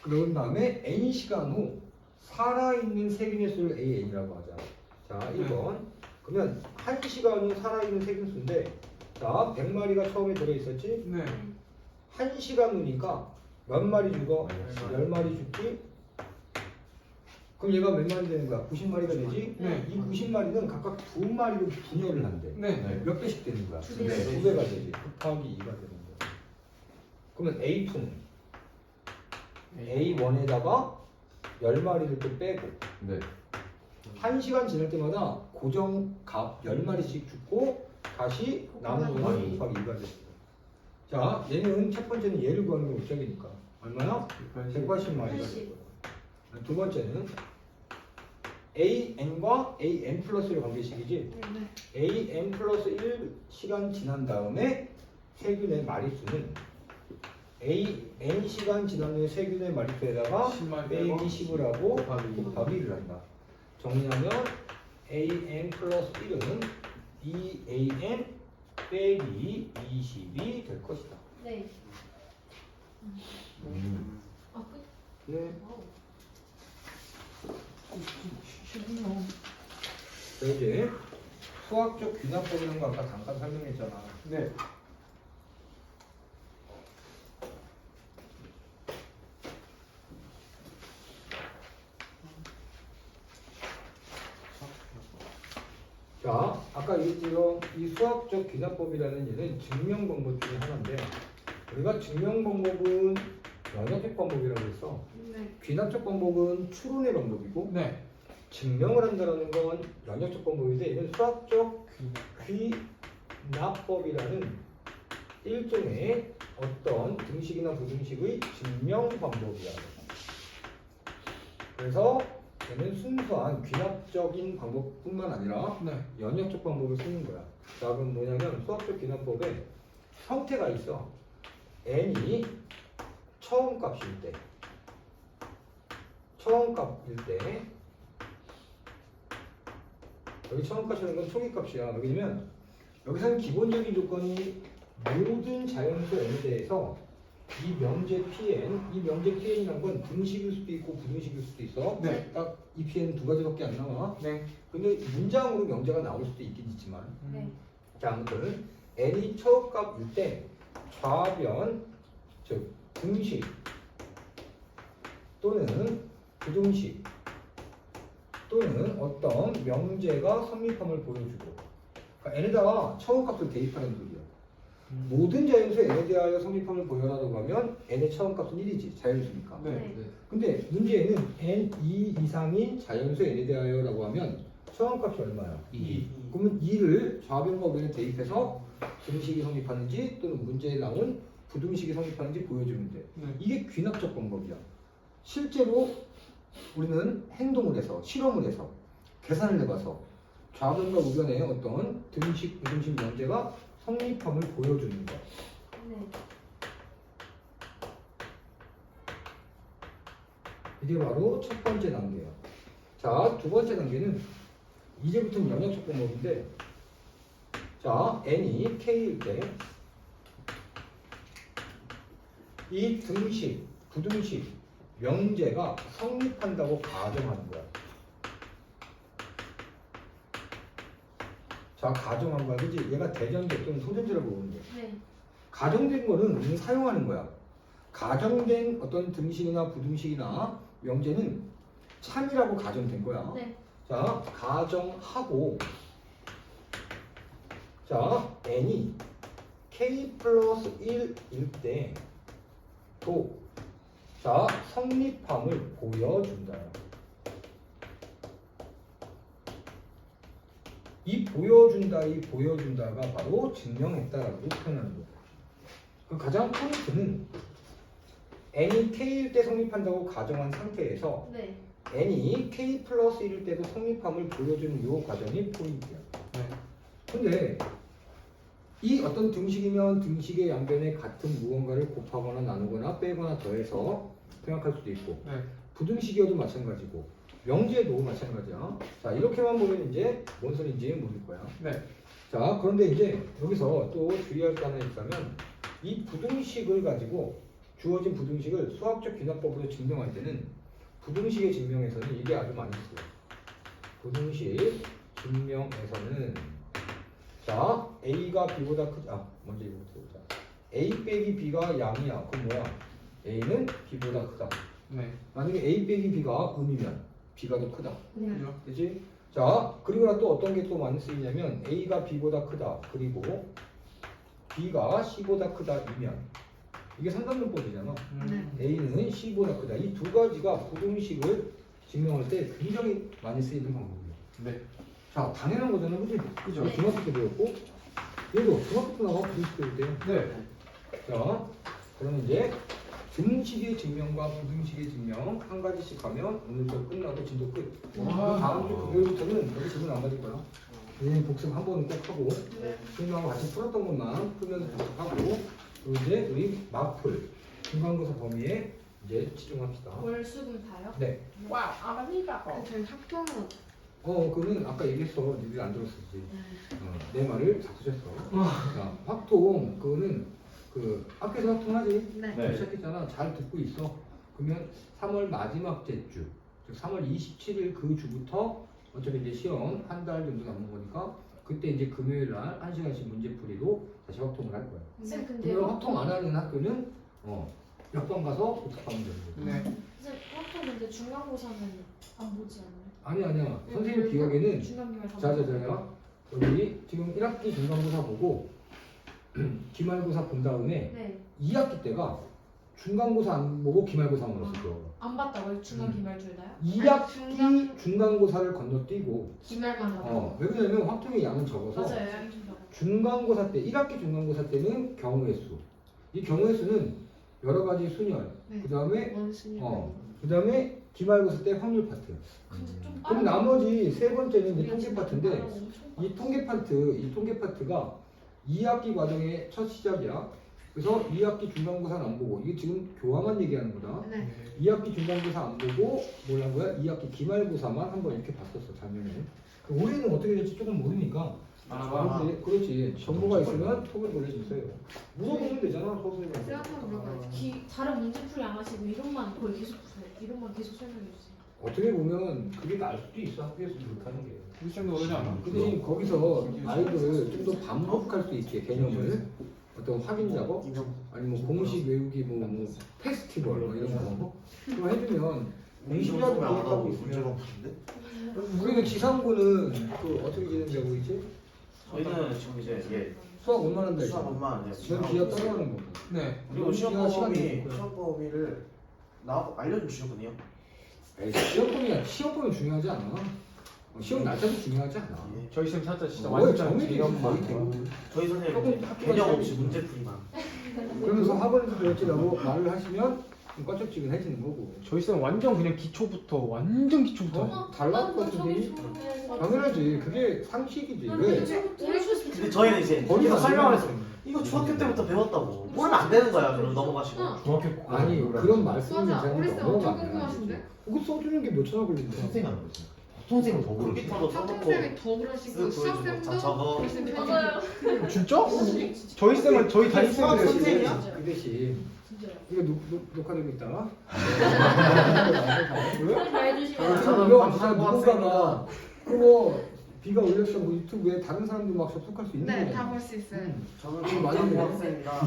그런 다음에 N시간 후 살아있는 세균의 수를 AN이라고 하자. 자, 1번. 그러면 1시간 후 살아있는 세균 수인데, 자, 100마리가 처음에 들어있었지? 네. 1시간 후니까 몇 마리 죽어? 10마리 죽지? 그럼 얘가 몇 마리 되는 거야? 90마리가 되지? 네. 이 90마리는 각각 2마리로 분열을 한대. 네. 몇 배씩 되는 거야? 두 배. 네, 2배가 되지. 곱하기 2가 되는 거야. 그러면 A2는 A1에다가 10마리를 또 빼고 네. 1시간 지날 때마다 고정 값 10마리씩 죽고 다시 남은 놈은 곱하기 2가 되는 거야. 자, 얘는 첫 번째는 얘를 구하는 게 목적이니까 얼마나? 180마리가 될 거야. 두 번째는 AN과 AN 플러스 1 관계식이지. 네. AN 플러스 1 시간 지난 다음에 세균의 마리수는 n 시간 지난 후에 세균의 마리수에다가 10만 빼기 10을 하고 곱하기 곱하기 1을 한다. 정리하면 an 플러스 1은 2an 빼기 20이 될 것이다. 네. 아 끝. 네. 와우. 자, 이제 수학적 귀납법이라는 거 아까 잠깐 설명했잖아. 네. 자, 아까 얘기했죠. 이 수학적 귀납법이라는 얘는 증명 방법 중에 하나인데 우리가 증명 방법은 연역적 방법이라고 했어. 네. 귀납적 방법은 추론의 방법이고 네. 증명을 한다는 건 연역적 방법인데 이건 수학적 귀납법이라는 일종의 어떤 등식이나 부등식의 증명 방법이야. 그래서 얘는 순수한 귀납적인 방법뿐만 아니라 네. 연역적 방법을 쓰는 거야. 자, 그럼 뭐냐면 수학적 귀납법에 형태가 있어. n이 처음 값일 때, 여기 처음 값이라는 건 초기 값이야. 왜냐면 여기서는 기본적인 조건이 모든 자연수 n에 대해서 이 명제 pn이라는 건 등식일 수도 있고 부등식일 수도 있어. 네. 딱 이 pn 두 가지밖에 안 나와. 네. 근데 문장으로 명제가 나올 수도 있긴 있지만. 네. 자, 아무튼 n이 처음 값일 때 좌변, 즉 등식 또는 부등식 또는 어떤 명제가 성립함을 보여주고, 그러니까 n에다가 처음 값을 대입하는 소리야. 모든 자연수 n에 대하여 성립함을 보여라고 하면 n의 처음 값은 1이지. 자연수니까. 네. 근데 문제에는 n2 이상인 자연수 n에 대하여라고 하면 처음 값이 얼마야? 2. 그러면 2를 좌변과 우변에 대입해서 등식이 성립하는지 또는 문제에 나온 부등식이 성립하는지 보여주면 돼. 네. 이게 귀납적 방법이야. 실제로 우리는 행동을 해서 실험을 해서 계산을 해봐서 좌변과 우변의 어떤 등식, 부등식 명제가 성립함을 보여주는 거. 네. 이게 바로 첫 번째 단계야. 자, 두 번째 단계는 이제부터는 연역적 방법인데, 자, n이 k일 때 이 등식, 부등식, 명제가 성립한다고 가정하는 거야. 자, 가정한 거야. 그지? 얘가 대전제 또는 소전제라고 보는데. 네. 가정된 거는 우리는 사용하는 거야. 가정된 어떤 등식이나 부등식이나 명제는 참이라고 가정된 거야. 네. 자, 가정하고, 자, n이 k 플러스 1일 때 또, 자, 성립함을 보여준다. 이 보여준다가 바로 증명했다라고 표현하는 거야. 그 가장 포인트는 n이 k일 때 성립한다고 가정한 상태에서 네. n이 k 플러스 1일 때도 성립함을 보여주는 이 과정이 포인트야. 네. 근데 이 어떤 등식이면 등식의 양변에 같은 무언가를 곱하거나 나누거나 빼거나 더해서 생각할 수도 있고, 네. 부등식이어도 마찬가지고 명제도 마찬가지야. 자, 이렇게만 보면 이제 뭔 소리인지 모를 거야. 네. 자, 그런데 이제 여기서 또 주의할 게 하나 있다면 이 부등식을 가지고 주어진 부등식을 수학적 귀납법으로 증명할 때는 부등식의 증명에서는 이게 아주 많이 써요. 부등식 증명에서는 자, A가 B보다 크다. 먼저 이거부터 보자. A 빼기 B가 양이야. 그럼 뭐야? A는 B보다 크다. 네. 만약에 A 빼기 B가 음이면 B가 더 크다. 네. 그치? 자, 그리고 또 어떤 게 또 많이 쓰이냐면 A가 B보다 크다. 그리고 B가 C보다 크다이면 이게 상관문법이잖아. 네. A는 C보다 크다. 이 두 가지가 부등식을 증명할 때 굉장히 많이 쓰이는 방법이에요. 네. 자, 당연한 거잖아, 그지? 그죠? 네. 중학교 때 배웠고, 얘도 중학교 때 나와 부등식 배울 때. 네. 자, 그러면 이제 등식의 증명과 부등식의 증명 한 가지씩 하면 오늘 저 끝나고 진도 끝. 와. 다음 주 금요일부터는 여기 질문 안 받을 거야. 얘는 복습 한 번은 꼭 하고 네. 선생님하고 같이 풀었던 것만 풀면서 복습하고 그리고 이제 우리 막풀 중간고사 범위에 이제 집중합시다. 월 수금 다요? 네. 와우, 아마리가. 저희 학교는 그거는 아까 얘기했어. 니들 안 들었었지. 내 말을 자꾸셨어. 자, 확통 그거는 그 학교에서 확통하지. 네. 네. 시작했잖아. 잘 듣고 있어. 그러면 3월 마지막 째주, 즉 3월 27일 그 주부터 어차피 이제 시험 한 달 정도 남은 거니까 그때 이제 금요일 날 1시간씩 문제풀이로 다시 확통을 할 거야. 쌤 근데 그러면 확통 안 하는 학교는 몇 번 가서 복습하면 되는 거야. 네. 쌤 학교 근데 중간고사는 안 보지 않나요? 아니야. 선생님 기억에는 중간기말 다 자자자야. 여기 지금 1학기 중간고사 보고 기말고사 본 다음에 네. 2학기 때가 중간고사 안 보고 기말고사만 봤었어. 안 봤다고요? 중간기말 둘 다요? 2학기 중간고사를 건너뛰고 기말만 하고 왜 그러냐면 확통의 양은 적어서 맞아요 양이 좀 적어 중간고사 때 1학기 중간고사 때는 경우의 수. 이 경우의 수는 여러 가지 순열. 네. 그다음에 원순이 그다음에 기말고사 때 확률 파트. 근데 좀 그럼 나머지 세 번째는 이제 통계 파트인데 엄청 이 통계 파트가 2학기 과정의 첫 시작이야. 그래서 2학기 중간고사는 안 보고 이게 지금 교화만 얘기하는 거다. 네. 2학기 중간고사 안 보고 뭘 한 거야? 2학기 기말고사만 한번 이렇게 봤었어 작년에. 올해는 어떻게 될지 조금 모르니까. 그런데 그렇지. 정보가 있으면 톡을 보낼 수 있어요. 물어보면 되잖아 서술에. 쌤한테 물어봐야지. 다른 문제풀이 안 하시고 이름만 거의 계속 주세요. 이름만 계속 설명해 주세요. 어떻게 보면 그게 나을 수도 있어 학교에서 못하는 게. 이 정도 오르지 않아? 그 대신 거기서 아이들을 좀 더 반복할 수 있게 개념을 어떤 확인 작업 아니면 뭐 공식 외우기 뭐 페스티벌 뭐 이런 거 그거 해주면 공식이라도 기억하고 있으면 우리는 지상고는 그 어떻게 진행되고 있지? 저희는 지금 이제 이게 수학 원만 한다 수학 했잖아. 원만 넌 기하 따라가는 거고. 네. 그리고 시험 기하 시간이 범위 있고요. 시험 범위를 나 알려주시거든요. 에이, 시험범위 중요하지 않아. 시험 날짜도 중요하지 않아. 예. 저희 쌤 살짝 진짜 뭐야, 완전 정해져 있어, 개념만. 거의 대부분. 저희 선생님 조금 이제 학교가 개념 없이 시작이 문제풀이만. 그러면서 학원에서 배웠지라고 말을 하시면 좀 껄쩍지근해지는 거고. 저희 쌤 완전 그냥 완전 기초부터. 어? 달라질 것 같은데? 당연하지. 그게 상식이지. 왜? 근데 저희는 이제 거기서 계속 설명을 설명했어. 했어요. 이거 중학교 때부터 배웠다고. 모르면 안 되는 거야. 그럼 넘어가시고. 중학교 아니 그런 말씀은 맞아. 우리 이제 쌤 넘어가. 엄청 궁금하신데? 그거 써주는 게 몇 천원 걸린대. 선생님 하는 거지. 선생님은 더 모르지. 컴퓨터도 써놓고 학생쌤이 더 그러시고 쓰고 수학쌤도 저거. 그러시면 맞아요. 진짜? 저희 쌤은 저희 수학 담임쌤이 선생님이야? 그 대신 진짜요. 이거 녹화되고 있다. 말 주시면 이거 진짜 누군가가 그거 비가 올렸어 뭐 유튜브에 다른 사람들 막 접속할 수 있는 네, 거야. 다 볼 수 있어요. 저는 지금 많이 중학교 배워. 학생이라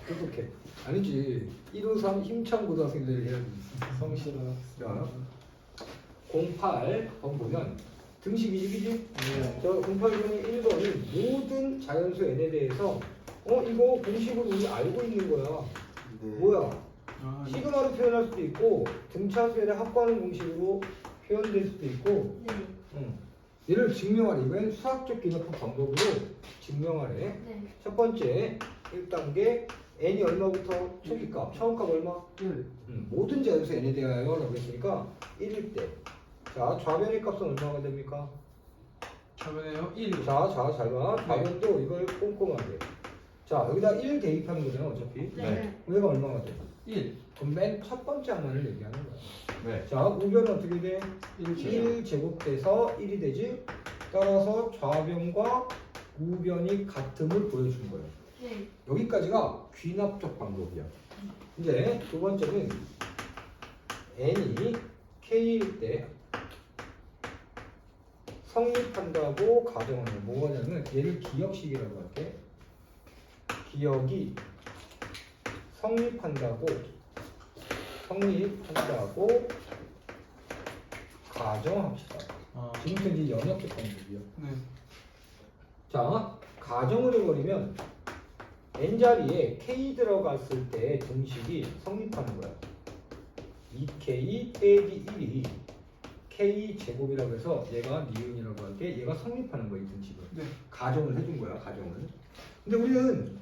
똑똑해. 아니지. 153 힘찬 고등학생들이 해야지. 성실한. 자, 08 번 보면 등식 이식이지? 저 08번의 1번이 모든 자연수 n에 대해서 이거 공식으로 우리 알고 있는 거야. 네. 뭐야? 아, 시그마로 표현할 수도 있고 등차수열의 합과하는 공식으로 표현될 수도 있고 네. 얘를 증명하래. 이건 수학적 기납법 방법으로 증명하래. 네. 첫 번째 1단계 n이 얼마부터 초기값 처음값 얼마? 1 모든 자연수 n에 대하여 라고 했으니까 1일 때 자 좌변의 값은 얼마가 됩니까? 저번에요 1. 자 잘 봐. 좌변도 이걸 꼼꼼하게 자 여기다 1 대입하는 거잖아 어차피. 네. 얘가 얼마가 돼? 1. 그럼 맨 첫 번째 항만을 얘기하는 거야. 네. 자 우변은 어떻게 돼? 1 1 제곱돼서 1이 되지. 따라서 좌변과 우변이 같음을 보여주는 거예요. 네. 여기까지가 귀납적 방법이야. 이제 두 번째는 n이 k일 때 성립한다고 가정하는 뭐냐면 얘를 기억식이라고 할게. 기억이 성립한다고 가정합시다. 지금부터 이제 연역적 방법이요. 네. 자, 가정을 해버리면 n 자리에 k 들어갔을 때 등식이 성립하는 거야. 2k 빼기 1이 k 제곱이라고 해서 얘가 니은이라고 할게. 얘가 성립하는 거야 이 등식을. 네. 가정을 해준 거야 가정을. 근데 우리는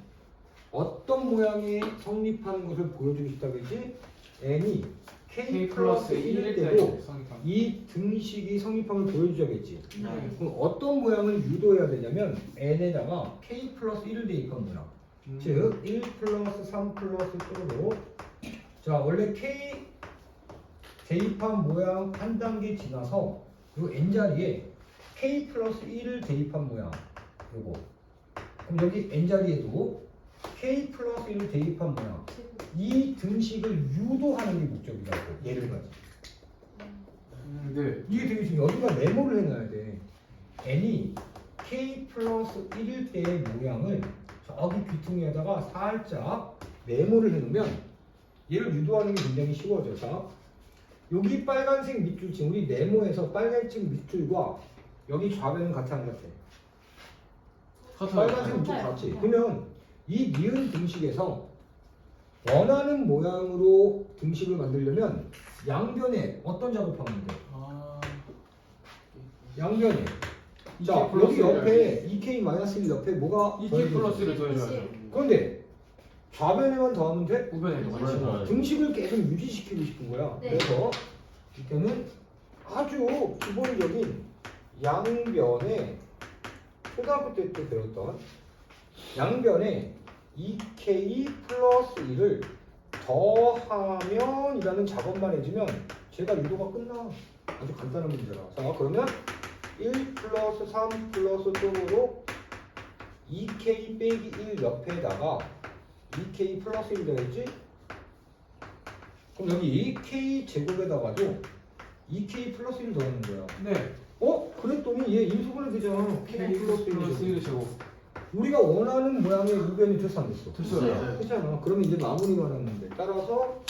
어떤 모양의 성립하는 것을 보여주고 싶다고 했지? n이 K 플러스 1일 때도 성립함. 이 등식이 성립함을 보여주자겠지. 네. 그럼 어떤 모양을 유도해야 되냐면 n에다가 K 플러스 1을 대입한 모양. 즉 1 플러스 3 플러스 뚜루로. 자 원래 K 대입한 모양 한 단계 지나서 요 n자리에 K 플러스 1을 대입한 모양 요거. 그럼 여기 n자리에도 K 플러스 1을 대입한 모양. 이 등식을 유도하는 게 목적이라고. 얘를 가지고. 네. 이게 되게 중요해. 어디가 메모를 해놔야 돼. n이 K 플러스 1일 때의 모양을 저기 귀퉁이에다가 살짝 메모를 해놓으면 얘를 유도하는 게 굉장히 쉬워져. 자, 여기 빨간색 밑줄 지금 우리 네모에서 빨간색 밑줄과 여기 좌변은 같아 안 같아? 빨간색 밑줄 같아요. 같지? 그러면 이 니은 등식에서 원하는 모양으로 등식을 만들려면 양변에 어떤 작업하면 돼? 아. 양변에. 자, 여기 옆에 2k-1 옆에 뭐가 2K 플러스를 더해줘야죠. 그런데 좌변에만 더하면 돼? 우변에도 같이. 우변에. 등식을 계속 유지시키고 싶은 거야. 네. 그래서 이때는 아주 기본적인 양변에 초등학교 때 배웠던 양변에 2k 플러스 1을 더하면이라는 작업만 해주면 제가 유도가 끝나. 아주 간단한 문제라. 자 그러면 1 플러스 3 플러스 또로 2k 빼기 1 옆에다가 2k 플러스 1 더했지? 그럼 여기 k 제곱에다가도 2k 플러스 1 더하는 거야. 네. 그랬더니 얘 인수분해 되잖아. k 플러스 1 플러스 제곱. 1 제곱. 우리가 원하는 모양의 우변이 됐어 안 됐어? 됐어요. 됐잖아. 그러면 이제 마무리가 남는데 따라서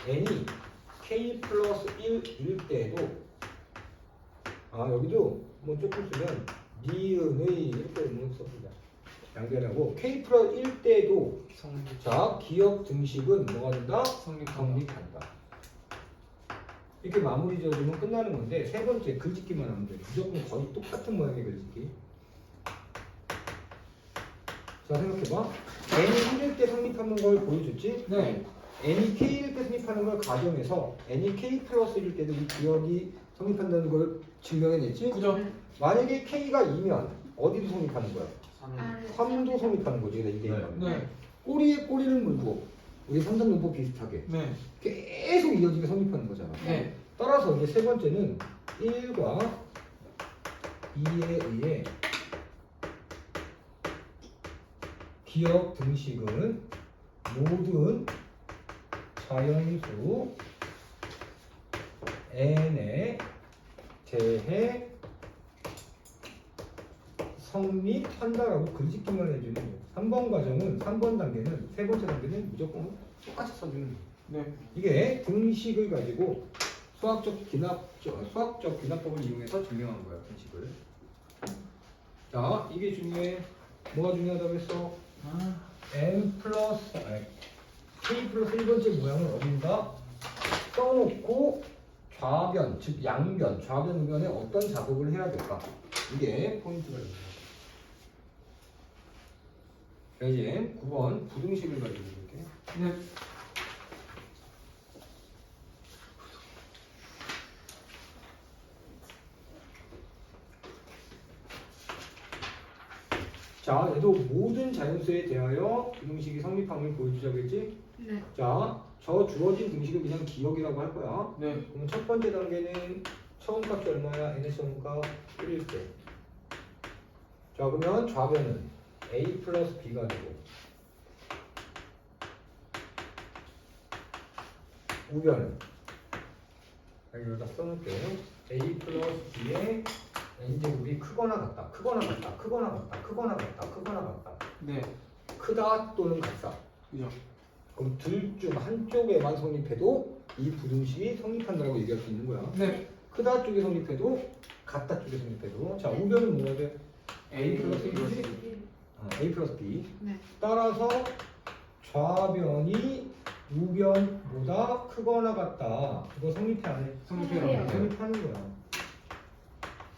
n이 k 플러스 1일 때에도 여기도 뭐 조금 쓰면 니은의 이렇게 뭐 써보자. 양변하고 k 플러스 1 때에도 성립. 자 기억 등식은 뭐가 된다? 성립함. 성립한다. 이렇게 마무리 지어주면 끝나는 건데 세 번째 글짓기만 하면 돼. 무조건 거의 똑같은 모양의 글짓기. 자 생각해봐. n이 1일 때 성립하는 걸 보여줬지? 네. n이 k일 때 성립하는 걸 가정해서 n이 k 플러스 1일 때도 이 기억이 성립한다는 걸 증명해냈지? 그죠? 만약에 k가 2면 어디도 성립하는 거야? 3도 성립하는 거지. 이게 되면. 네. 꼬리에 꼬리를 물고 우리 삼성용법 비슷하게 네. 계속 이어지게 성립하는 거잖아. 네. 따라서 이제 세 번째는 1과 2에 의해 기억 등식은 모든 자연수 n에 대해 성립한다라고 글짓기만 해주는 거예요. 3번 과정은 3번 단계는 세 번째 단계는 무조건 똑같이 써주는 거예요. 네. 이게 등식을 가지고 수학적 귀납법을 이용해서 증명한 거야. 등식을. 자, 이게 중요해. 뭐가 중요하다고 했어? n 플러스 k 플러스 1번째 모양을 어딘가 써놓고 좌변, 즉 양변, 좌변 우변에 어떤 작업을 해야 될까? 이게 포인트가 됩니다. 자, 이제 9번 부등식을 가지고 볼게요. 네. 자, 얘도 모든 자연수에 대하여 부등식이 성립함을 보여주자겠지? 네. 자, 저 주어진 등식을 그냥 기억이라고 할 거야. 네. 그럼 첫 번째 단계는 처음 값이 얼마야? n의 처음값 1일 때. 자, 그러면 좌변은 a 플러스 b가 되고 우변은 여기다 써놓을게요. a 플러스 b에 이제 우리 크거나 같다, 크거나 같다, 크거나 같다, 크거나 같다, 크거나 같다. 네. 크다 또는 같다. 그죠? 그럼 둘 중 한쪽에만 성립해도 이 부등식이 성립한다고 얘기할 수 있는 거야. 네. 크다 쪽에 성립해도 같다 쪽에 성립해도. 자, 우변은 뭐가 돼? A 플러스 플러스 B. A 플러스 B. 네. 따라서 좌변이 우변보다 크거나 같다. 이거 성립해 안 해? 성립해요. 성립하는 거야.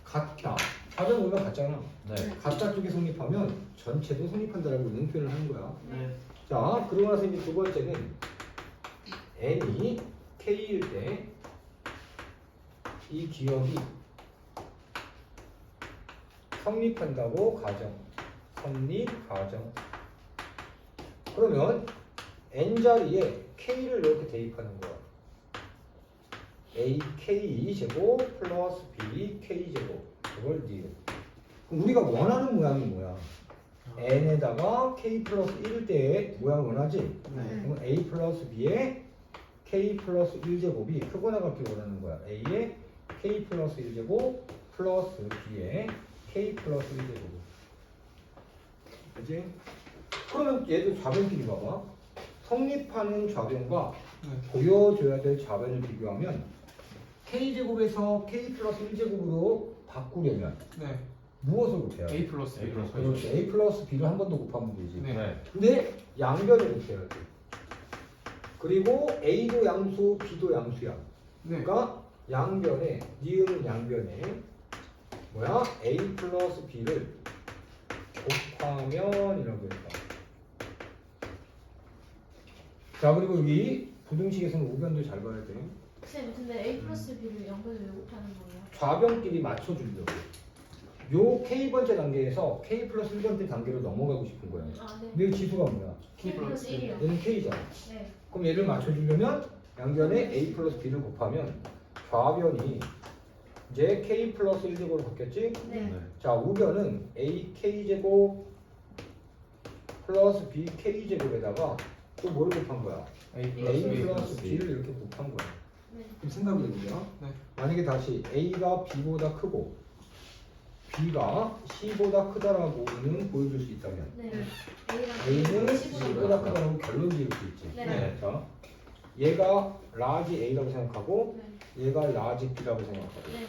같다. 좌변 우변 같잖아. 네. 같다 쪽에 성립하면 전체도 성립한다라고 응표현을 하는 거야. 네. 자, 그러고 나서 이제 두 번째는 n이 K일 때 이 기업이 성립한다고 가정. 성립 가정. 그러면 n 자리에 k를 이렇게 대입하는 거야. AK 제곱 플러스 B K 제곱. 이걸 니은. 그럼 우리가 원하는 모양이 뭐야? n에다가 k 플러스 1일 때의 모양 원하지? 네. 그럼 a 플러스 b에 k 플러스 1제곱이 크거나 같길 원하는 거야. a에 k 플러스 1제곱 플러스 b에 k 플러스 1제곱. 그치? 그러면 얘도 좌변끼리 봐봐. 성립하는 좌변과 보여줘야 될 좌변을 비교하면 k제곱에서 k 플러스 1제곱으로 바꾸려면 네. 무엇을 곱해야 돼? A 플러스 B. 그렇지. a 플러스 b를 한 번 더 곱하면 되지. 네. 근데 양변을 곱해야 돼. 그리고 a도 양수, b도 양수야. 네. 그러니까 양변에 니은 양변에 뭐야? a 플러스 b를 곱하면이라고 했다. 자 그리고 여기 부등식에서는 우변도 잘 봐야 돼. 쌤 근데 A 플러스 B를 양변을 왜 못하는 거예요? 좌변끼리 맞춰주려고. 요 k번째 단계에서 k 플러스 1번째 단계로 넘어가고 싶은 거야. 아 네. 근데 지수가 뭐야? K 플러스 1이요. 얘는 k잖아. 네. 그럼 얘를 맞춰주려면 양변에 a 플러스 b를 곱하면 좌변이 이제 k 플러스 1제곱으로 바뀌었지? 네. 자 우변은 ak제곱 플러스 bk제곱에다가 또 뭐를 곱한 거야? A a 플러스 b를 이렇게 곱한 거야. 네. 그럼 생각이 되죠? 네. 만약에 다시 a가 b보다 크고 b가 c보다 크다라고는 보여줄 수 있다면 네. a는 C보다 c보다 크다라고 결론 지을 수 있지. 네. 자, 얘가 라지 a라고 생각하고 네. 얘가 라지 b라고 생각하고 네.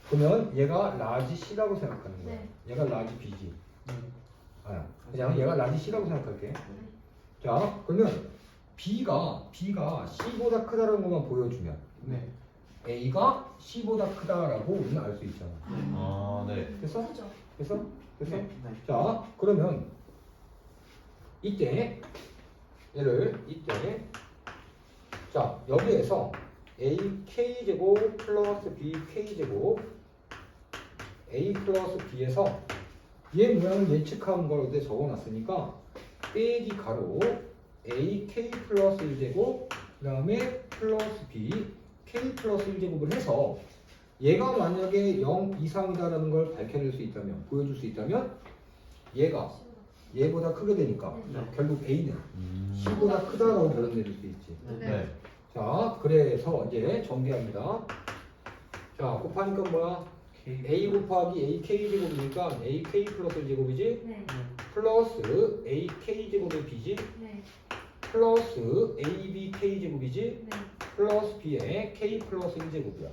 그러면 얘가 라지 c라고 생각하는 거야. 네. 얘가 라지 b지. 아, 그냥 얘가 라지 c라고 생각할게. 자, 그러면 b가 c보다 크다라는 것만 보여주면 네. a가 c보다 크다라고 우리는 알 수 있잖아. 아, 네. 됐어? 그죠? 됐어? 됐어? 네. 자, 그러면 이때 자 여기에서 AK 제곱 플러스 BK 제곱 A 플러스 B에서 얘 모양을 예측한 걸 어디에 적어놨으니까 빼기 가로 AK 플러스 1제곱 그 다음에 플러스 B K 플러스 1제곱을 해서 얘가 만약에 0 이상이다라는 걸 밝혀낼 수 있다면 보여줄 수 있다면 얘가 얘보다 크게 되니까 네. 결국 A는 C보다 크다라고 결론 내릴 수 있지. 네. 자, 그래서 이제 정리합니다. 자, 곱하니까 뭐야? A 곱하기 AK 제곱이니까 AK 플러스 1제곱이지? 네. 플러스 AK 제곱의 B지? 네. 플러스 ABK 제곱이지? 네. 플러스 B의 K 플러스 1제곱이야.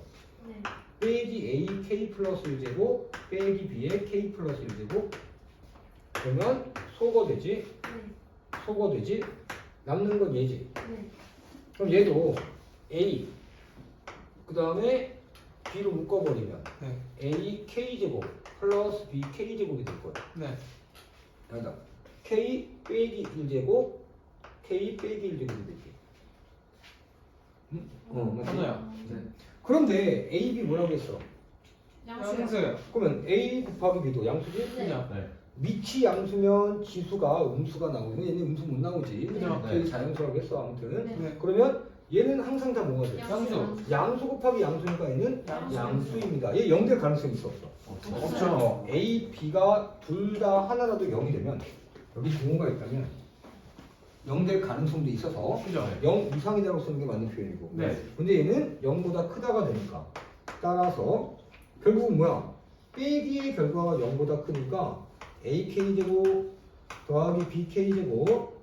네. 빼기 AK 플러스 1제곱 빼기 B의 K 플러스 1제곱 그러면 소거되지? 네. 소거되지? 남는 건 얘지. 네. 그럼 얘도 A 그 다음에 B로 묶어버리면 네. A K제곱 플러스 B K제곱이 될 거야. 네. 여기다 K 빼기 1제곱 K 빼기 1제곱이 되지. 맞지? 하나야. 네. 그런데 A, B 뭐라고 했어? 양수요. 양수요. 그러면 A 곱하기 B도 양수지? 네. 그냥. 네. 밑이 양수면 지수가 음수가 나오고 얘는 음수 못 나오지. 그죠. 그게 자연수라고 했어 아무튼. 네. 네. 그러면 얘는 항상 다 뭐가 돼? 양수. 양수 곱하기 양수니까 얘는 양수. 양수입니다. 얘 0 될 가능성이 있어 없어? 없죠. A, B가 둘 다 하나라도 0이 되면 여기 동호가 있다면 0 될 가능성도 있어서 그죠. 0 이상이라고 쓰는 게 맞는 표현이고 네. 근데 얘는 0보다 크다가 되니까 따라서 결국은 뭐야? 빼기의 결과가 0보다 크니까 AK제곱 더하기 BK제곱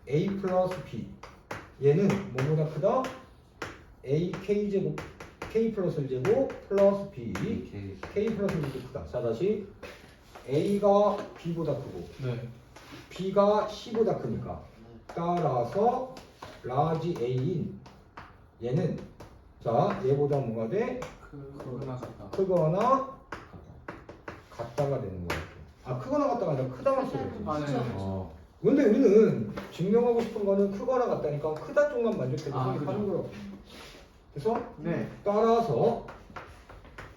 A 플러스 B 얘는 뭐보다 크다? AK제곱 K 플러스 1제곱 플러스 B K 플러스 1제곱 크다. 자 다시 A가 B보다 크고 네. B가 C보다 크니까 따라서 라지 A인 얘는 자 얘보다 뭐가 돼? 그거나 같다. 크거나 같다가 되는 거야. 아 크거나 같다가 아니라 크다만 써야지. 아, 네. 그쵸. 왜 근데 우리는 증명하고 싶은 거는 크거나 같다니까 크다 쪽만 만족해도 아, 성립하는 그죠. 거라고. 그래서 네. 따라서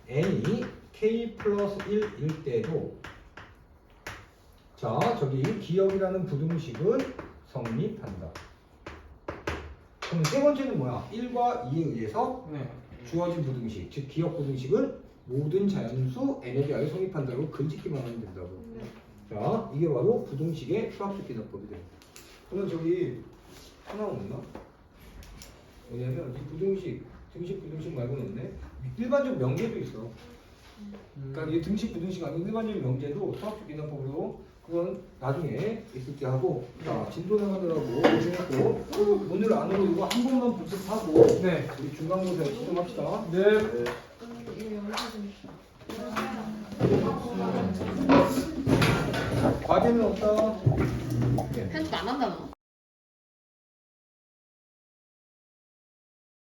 n이 k 플러스 1일 때도 자 저기 기억이라는 부등식은 성립한다. 그럼 세 번째는 뭐야? 1과 2에 의해서 네. 주어진 부등식, 즉 기억 부등식은 모든 자연수 n에 대하여 성립한다고 글짓기만 하면 된다고. 자, 이게 바로 부등식의 수학적 기납법이 됩니다. 그러면 저기 하나 없나? 왜냐면 이 부등식, 등식 부등식 말고는 없네. 일반적 명제도 있어. 그러니까 이 등식 부등식 아닌 일반적 명제도 수학적 기납법으로 그건 나중에 있을 때 하고. 자, 진도 나가느라고 고생했고 오늘 안으로 이거 한 번만 복습하고 네. 우리 중간고사에 집중합시다. 네. 이거 연습 좀. 과제는 없다. 편집 안 한다 너.